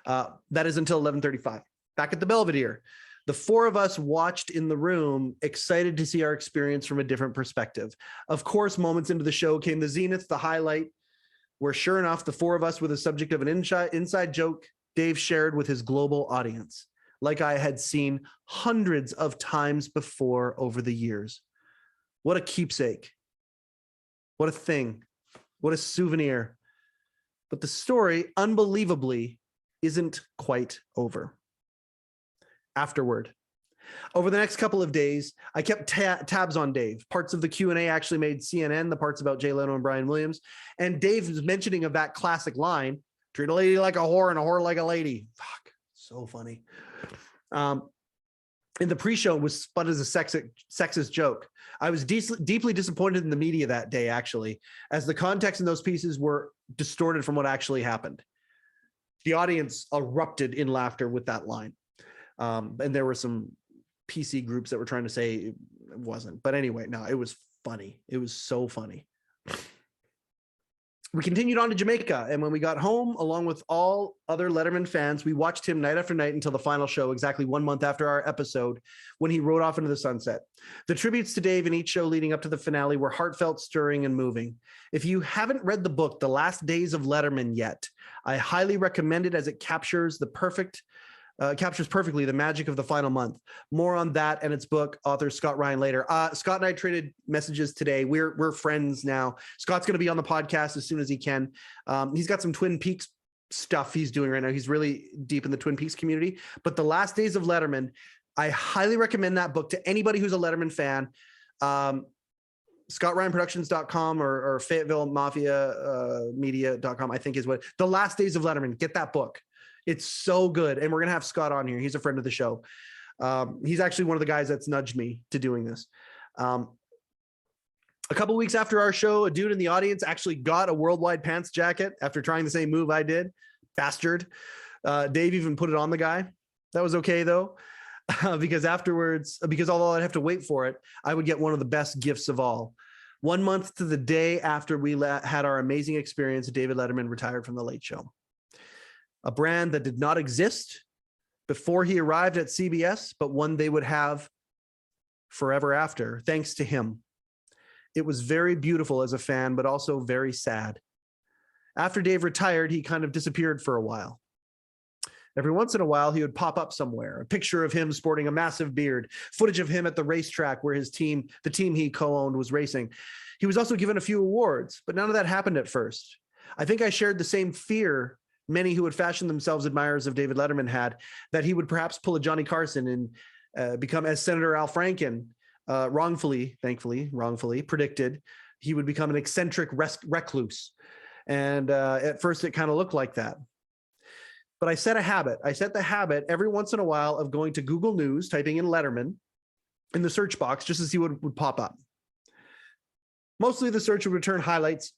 That is until 11:35. Back at the Belvedere, the four of us watched in the room, excited to see our experience from a different perspective. Of course, moments into the show came the zenith, the highlight, where sure enough, the four of us were the subject of an inside joke Dave shared with his global audience, like I had seen hundreds of times before over the years. What a keepsake. What a thing. What a souvenir. But the story, unbelievably, isn't quite over. Afterward, over the next couple of days, I kept tabs on Dave. Parts of the Q&A actually made CNN, the parts about Jay Leno and Brian Williams. And Dave was mentioning of that classic line, treat a lady like a whore and a whore like a lady. Fuck, so funny. In the pre-show was spun as a sexist joke. I was deeply disappointed in the media that day, actually, as the context in those pieces were distorted from what actually happened. The audience erupted in laughter with that line. And there were some PC groups that were trying to say it wasn't. But anyway, no, it was funny. It was so funny. We continued on to Jamaica, and when we got home, along with all other Letterman fans, we watched him night after night until the final show, exactly 1 month after our episode, when he rode off into the sunset. The tributes to Dave in each show leading up to the finale were heartfelt, stirring, and moving. If you haven't read the book, The Last Days of Letterman, yet, I highly recommend it, as it captures perfectly the magic of the final month. More on that and its book, author Scott Ryan later. Scott and I traded messages today. We're friends now. Scott's going to be on the podcast as soon as he can. He's got some Twin Peaks stuff he's doing right now. He's really deep in the Twin Peaks community. But The Last Days of Letterman, I highly recommend that book to anybody who's a Letterman fan. ScottRyanProductions.com or Fayetteville Mafia Media.com, I think is what. The Last Days of Letterman. Get that book. It's so good. And we're going to have Scott on here. He's a friend of the show. He's actually one of the guys that's nudged me to doing this. A couple weeks after our show, a dude in the audience actually got a Worldwide Pants jacket after trying the same move I did. Bastard. Dave even put it on the guy. That was okay, though, because although I'd have to wait for it, I would get one of the best gifts of all. 1 month to the day after we had our amazing experience, David Letterman retired from The Late Show. A brand that did not exist before he arrived at CBS, but one they would have forever after, thanks to him. It was very beautiful as a fan, but also very sad. After Dave retired, he kind of disappeared for a while. Every once in a while, he would pop up somewhere, a picture of him sporting a massive beard, footage of him at the racetrack where the team he co-owned, was racing. He was also given a few awards, but none of that happened at first. I think I shared the same fear many who had fashioned themselves admirers of David Letterman had, that he would perhaps pull a Johnny Carson and become, as Senator Al Franken wrongfully predicted, he would become an eccentric recluse. And at first it kind of looked like that. But I set a habit. I set the habit every once in a while of going to Google News, typing in Letterman in the search box just to see what would pop up. Mostly the search would return highlights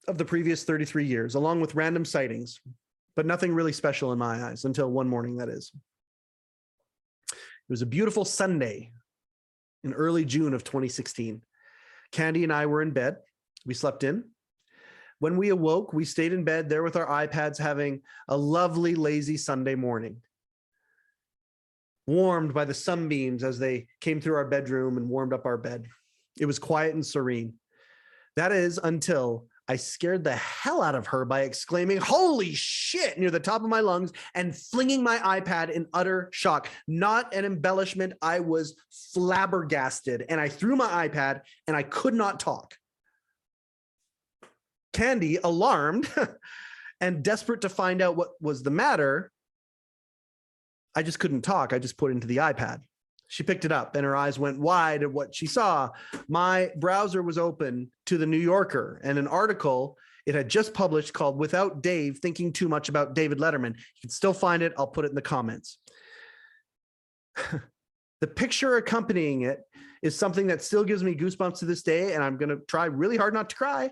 of the previous 33 years, along with random sightings, but nothing really special in my eyes until one morning, that is. It was a beautiful Sunday in early June of 2016. Candy and I were in bed. We slept in. When we awoke, we stayed in bed there with our iPads, having a lovely, lazy Sunday morning, warmed by the sunbeams as they came through our bedroom and warmed up our bed. It was quiet and serene. That is until I scared the hell out of her by exclaiming, "Holy shit," near the top of my lungs and flinging my iPad in utter shock. Not an embellishment. I was flabbergasted, and I threw my iPad and I could not talk. Candy, alarmed and desperate to find out what was the matter, I just couldn't talk. I just put into the iPad. She picked it up and her eyes went wide at what she saw. My browser was open to the New Yorker and an article it had just published called "Without Dave, Thinking Too Much About David Letterman." You can still find it. I'll put it in the comments. The picture accompanying it is something that still gives me goosebumps to this day, and I'm going to try really hard not to cry.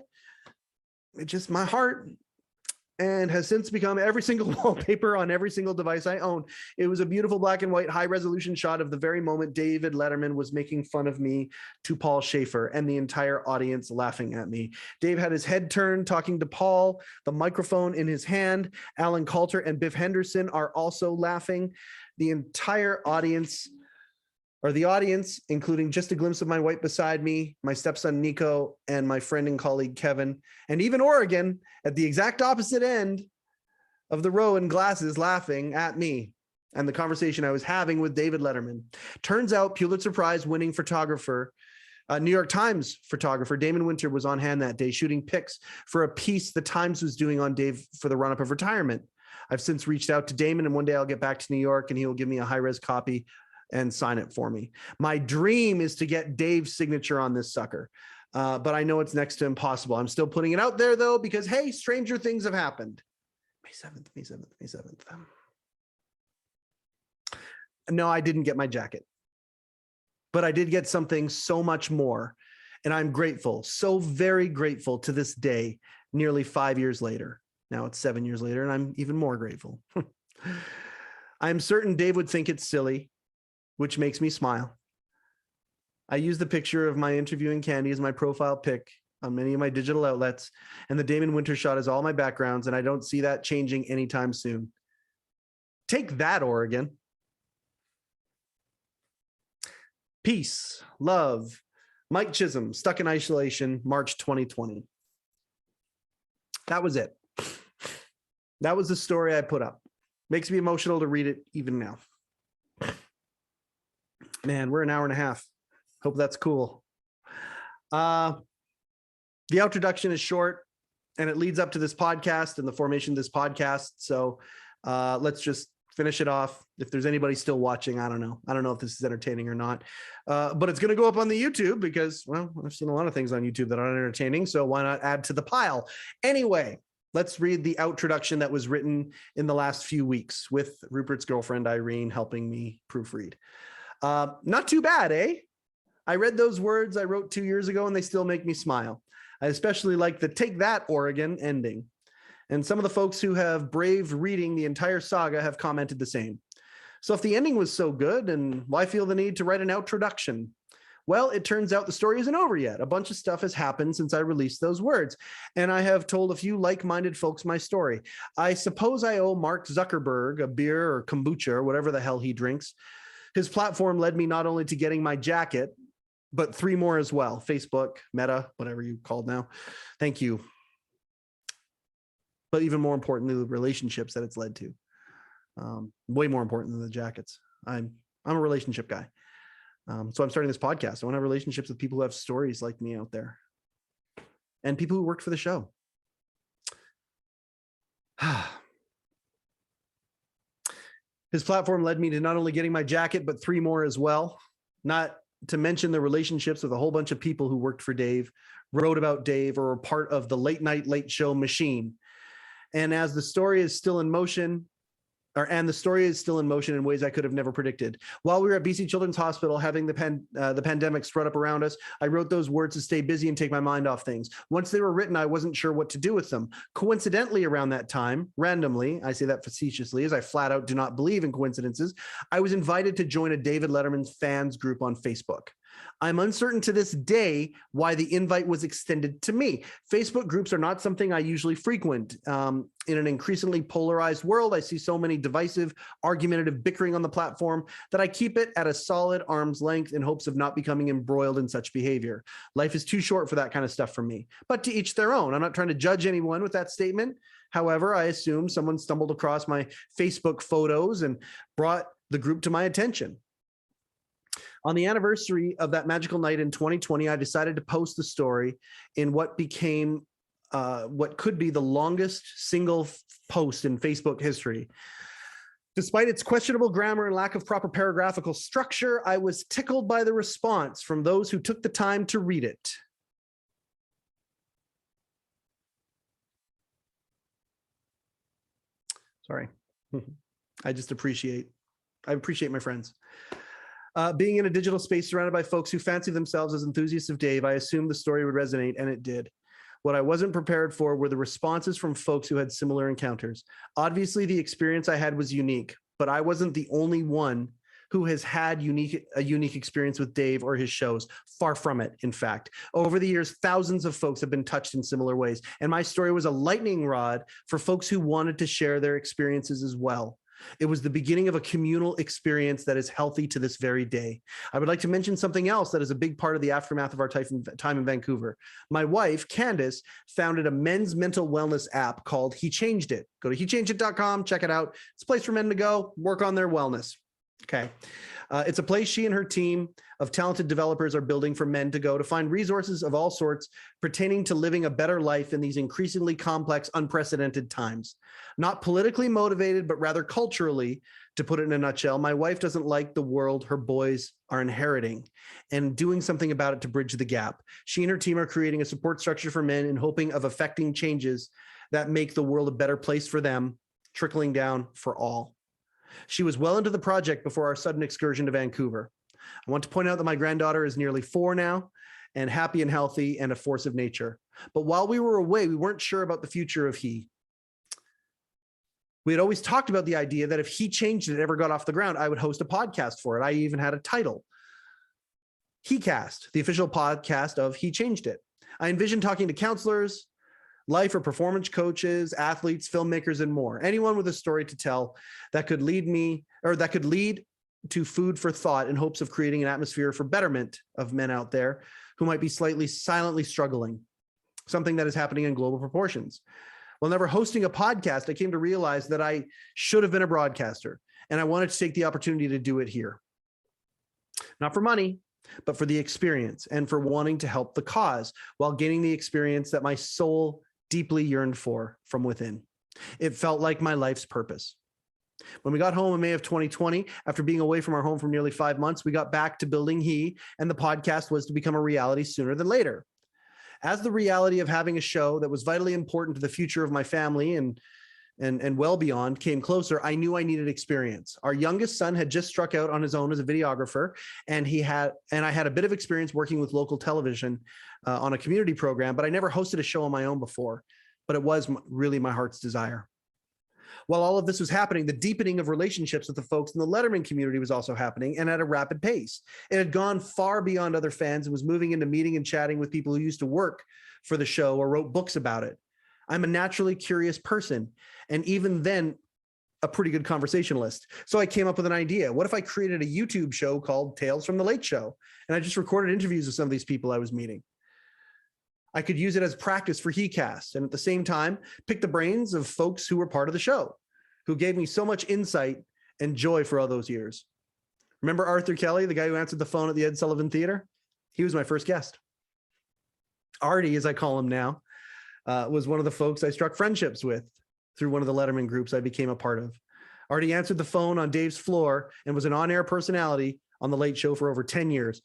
It's just my heart, and has since become every single wallpaper on every single device I own. It was a beautiful black and white, high resolution shot of the very moment David Letterman was making fun of me to Paul Schaefer and the entire audience laughing at me. Dave had his head turned, talking to Paul, the microphone in his hand. Alan Coulter and Biff Henderson are also laughing. The entire audience, or the audience, including just a glimpse of my wife beside me, my stepson Nico, and my friend and colleague Kevin, and even Oregon at the exact opposite end of the row in glasses laughing at me and the conversation I was having with David Letterman. Turns out Pulitzer Prize winning photographer, New York Times photographer Damon Winter was on hand that day shooting pics for a piece the Times was doing on Dave for the run-up of retirement. I've since reached out to Damon, and one day I'll get back to New York and he will give me a high-res copy and sign it for me. My dream is to get Dave's signature on this sucker, but I know it's next to impossible. I'm still putting it out there though, because hey, stranger things have happened. May 7th, May 7th, May 7th. No, I didn't get my jacket, but I did get something so much more. And I'm grateful, so very grateful to this day, nearly 5 years later. Now it's 7 years later, and I'm even more grateful. I'm certain Dave would think it's silly, which makes me smile. I use the picture of my interviewing Candy as my profile pic on many of my digital outlets, and the Damon Winter shot is all my backgrounds, and I don't see that changing anytime soon. Take that, Oregon. Peace, love, Mike Chisholm, Stuck in Isolation, March 2020. That was it. That was the story I put up. Makes me emotional to read it even now. Man, we're an hour and a half. Hope that's cool. The introduction is short and it leads up to this podcast and the formation of this podcast. So let's just finish it off. If there's anybody still watching, I don't know. I don't know if this is entertaining or not, but it's going to go up on the YouTube because, well, I've seen a lot of things on YouTube that aren't entertaining. So why not add to the pile? Anyway, let's read the introduction that was written in the last few weeks with Rupert's girlfriend, Irene, helping me proofread. Not too bad, eh? I read those words I wrote 2 years ago and they still make me smile. I especially like the "Take That, Oregon" ending. And some of the folks who have braved reading the entire saga have commented the same. So if the ending was so good, and why feel the need to write an introduction? Well, it turns out the story isn't over yet. A bunch of stuff has happened since I released those words, and I have told a few like-minded folks my story. I suppose I owe Mark Zuckerberg a beer or kombucha or whatever the hell he drinks. His platform led me not only to getting my jacket, but 3 more as well. Facebook, Meta, whatever you called now. Thank you. But even more importantly, the relationships that it's led to. Way more important than the jackets. I'm a relationship guy. So I'm starting this podcast. I want to have relationships with people who have stories like me out there. And people who worked for the show. His platform led me to not only getting my jacket, but 3 more as well. Not to mention the relationships with a whole bunch of people who worked for Dave, wrote about Dave, or were part of the late night late show machine. And as the story is still in motion, in ways I could have never predicted. While we were at BC Children's Hospital having the pandemic spread up around us, I wrote those words to stay busy and take my mind off things. Once they were written, I wasn't sure what to do with them. Coincidentally, around that time, randomly, I say that facetiously as I flat out do not believe in coincidences, I was invited to join a David Letterman fans group on Facebook. I'm uncertain to this day why the invite was extended to me. Facebook groups are not something I usually frequent. In an increasingly polarized world, I see so many divisive, argumentative bickering on the platform that I keep it at a solid arm's length in hopes of not becoming embroiled in such behavior. Life is too short for that kind of stuff for me, but to each their own. I'm not trying to judge anyone with that statement. However, I assume someone stumbled across my Facebook photos and brought the group to my attention. On the anniversary of that magical night in 2020, I decided to post the story in what became what could be the longest single post in Facebook history. Despite its questionable grammar and lack of proper paragraphical structure, I was tickled by the response from those who took the time to read it. Sorry. I appreciate my friends. Being in a digital space surrounded by folks who fancy themselves as enthusiasts of Dave, I assumed the story would resonate, and it did. What I wasn't prepared for were the responses from folks who had similar encounters. Obviously, the experience I had was unique, but I wasn't the only one who has had a unique experience with Dave or his shows. Far from it, in fact. Over the years, thousands of folks have been touched in similar ways, and my story was a lightning rod for folks who wanted to share their experiences as well. It was the beginning of a communal experience that is healthy to this very day. I would like to mention something else that is a big part of the aftermath of our time in Vancouver. My wife, Candace, founded a men's mental wellness app called He Changed It. Go to hechangedit.com, check it out. It's a place for men to go work on their wellness. Okay. It's a place she and her team of talented developers are building for men to go to find resources of all sorts pertaining to living a better life in these increasingly complex, unprecedented times. Not politically motivated, but rather culturally, to put it in a nutshell. My wife doesn't like the world her boys are inheriting and doing something about it to bridge the gap. She and her team are creating a support structure for men in hoping of effecting changes that make the world a better place for them, trickling down for all. She was well into the project before our sudden excursion to Vancouver. I want to point out that my granddaughter is nearly 4 now and happy and healthy and a force of nature. But while we were away, we weren't sure about the future of He. We had always talked about the idea that if He Changed It ever got off the ground, I would host a podcast for it. I even had a title. HeCast, the official podcast of He Changed It. I envisioned talking to counselors, life or performance coaches, athletes, filmmakers, and more. Anyone with a story to tell that could lead to food for thought in hopes of creating an atmosphere for betterment of men out there who might be silently struggling, something that is happening in global proportions. While never hosting a podcast, I came to realize that I should have been a broadcaster, and I wanted to take the opportunity to do it here. Not for money, but for the experience and for wanting to help the cause while gaining the experience that my soul deeply yearned for from within. It felt like my life's purpose. When we got home in May of 2020, after being away from our home for nearly 5 months, we got back to building He, and the podcast was to become a reality sooner than later. As the reality of having a show that was vitally important to the future of my family and well beyond came closer, I knew I needed experience. Our youngest son had just struck out on his own as a videographer, and I had a bit of experience working with local television on a community program, but I never hosted a show on my own before, but it was really my heart's desire. While all of this was happening, the deepening of relationships with the folks in the Letterman community was also happening, and at a rapid pace. It had gone far beyond other fans and was moving into meeting and chatting with people who used to work for the show or wrote books about it. I'm a naturally curious person, and even then, a pretty good conversationalist. So I came up with an idea. What if I created a YouTube show called Tales from the Late Show? And I just recorded interviews with some of these people I was meeting. I could use it as practice for HeCast, and at the same time, pick the brains of folks who were part of the show, who gave me so much insight and joy for all those years. Remember Arthur Kelly, the guy who answered the phone at the Ed Sullivan Theater? He was my first guest. Artie, as I call him now, was one of the folks I struck friendships with through one of the Letterman groups I became a part of. Artie answered the phone on Dave's floor and was an on-air personality on The Late Show for over 10 years.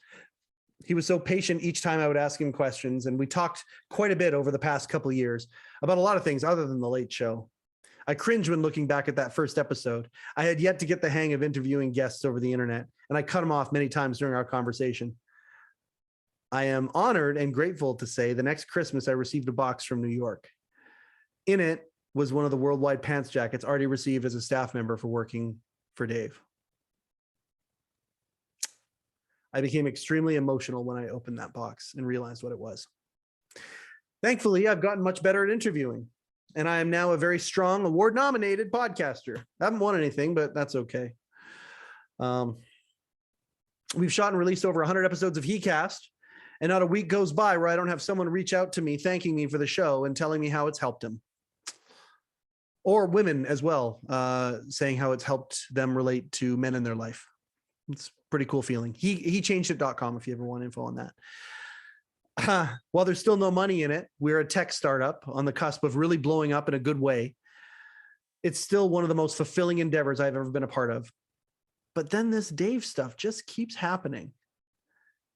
He was so patient each time I would ask him questions, and we talked quite a bit over the past couple of years about a lot of things other than The Late Show. I cringe when looking back at that first episode. I had yet to get the hang of interviewing guests over the internet, and I cut him off many times during our conversation. I am honored and grateful to say the next Christmas I received a box from New York. In it was one of the worldwide pants jackets Artie received as a staff member for working for Dave. I became extremely emotional when I opened that box and realized what it was. Thankfully, I've gotten much better at interviewing, and I am now a very strong award-nominated podcaster. I haven't won anything, but that's okay. We've shot and released over 100 episodes of HeCast, and not a week goes by where I don't have someone reach out to me thanking me for the show and telling me how it's helped them. Or women as well, saying how it's helped them relate to men in their life. It's a pretty cool feeling. Hechangedit.com if you ever want info on that. While there's still no money in it, we're a tech startup on the cusp of really blowing up in a good way. It's still one of the most fulfilling endeavors I've ever been a part of. But then this Dave stuff just keeps happening.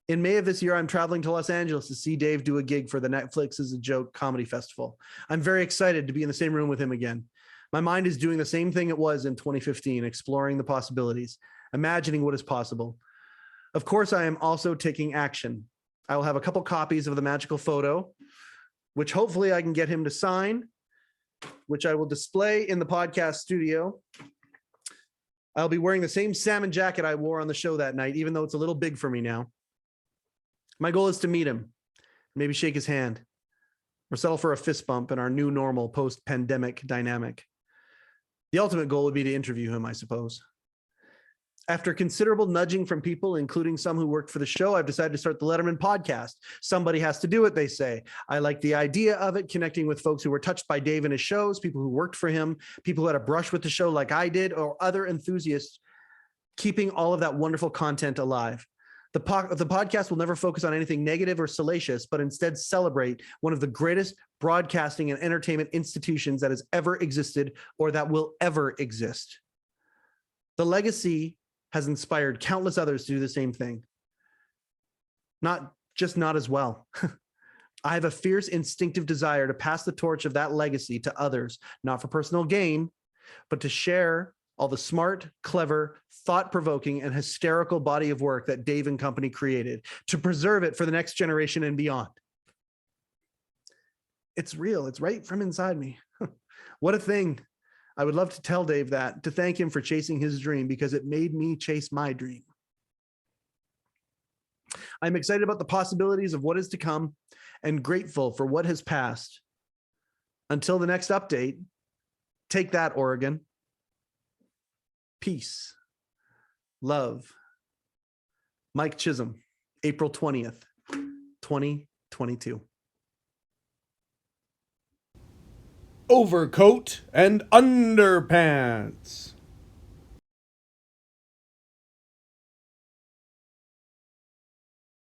In May of this year, I'm traveling to Los Angeles to see Dave do a gig for the Netflix is a Joke comedy festival. I'm very excited to be in the same room with him again. My mind is doing the same thing it was in 2015, exploring the possibilities, imagining what is possible. Of course, I am also taking action. I will have a couple copies of the magical photo, which hopefully I can get him to sign, which I will display in the podcast studio. I'll be wearing the same salmon jacket I wore on the show that night, even though it's a little big for me now. My goal is to meet him, maybe shake his hand, or settle for a fist bump in our new normal post-pandemic dynamic. The ultimate goal would be to interview him, I suppose. After considerable nudging from people, including some who worked for the show, I've decided to start the Letterman Podcast. Somebody has to do it, they say. I like the idea of it, connecting with folks who were touched by Dave and his shows, people who worked for him, people who had a brush with the show like I did, or other enthusiasts, keeping all of that wonderful content alive. The podcast will never focus on anything negative or salacious, but instead celebrate one of the greatest broadcasting and entertainment institutions that has ever existed or that will ever exist. The legacy has inspired countless others to do the same thing. Not as well. I have a fierce instinctive desire to pass the torch of that legacy to others, not for personal gain, but to share all the smart, clever, thought-provoking, and hysterical body of work that Dave and Company created, to preserve it for the next generation and beyond. It's real. It's right from inside me. What a thing. I would love to tell Dave that, to thank him for chasing his dream, because it made me chase my dream. I'm excited about the possibilities of what is to come and grateful for what has passed. Until the next update, take that, Oregon. Peace. Love. Mike Chisholm, April 20th, 2022. Overcoat and underpants.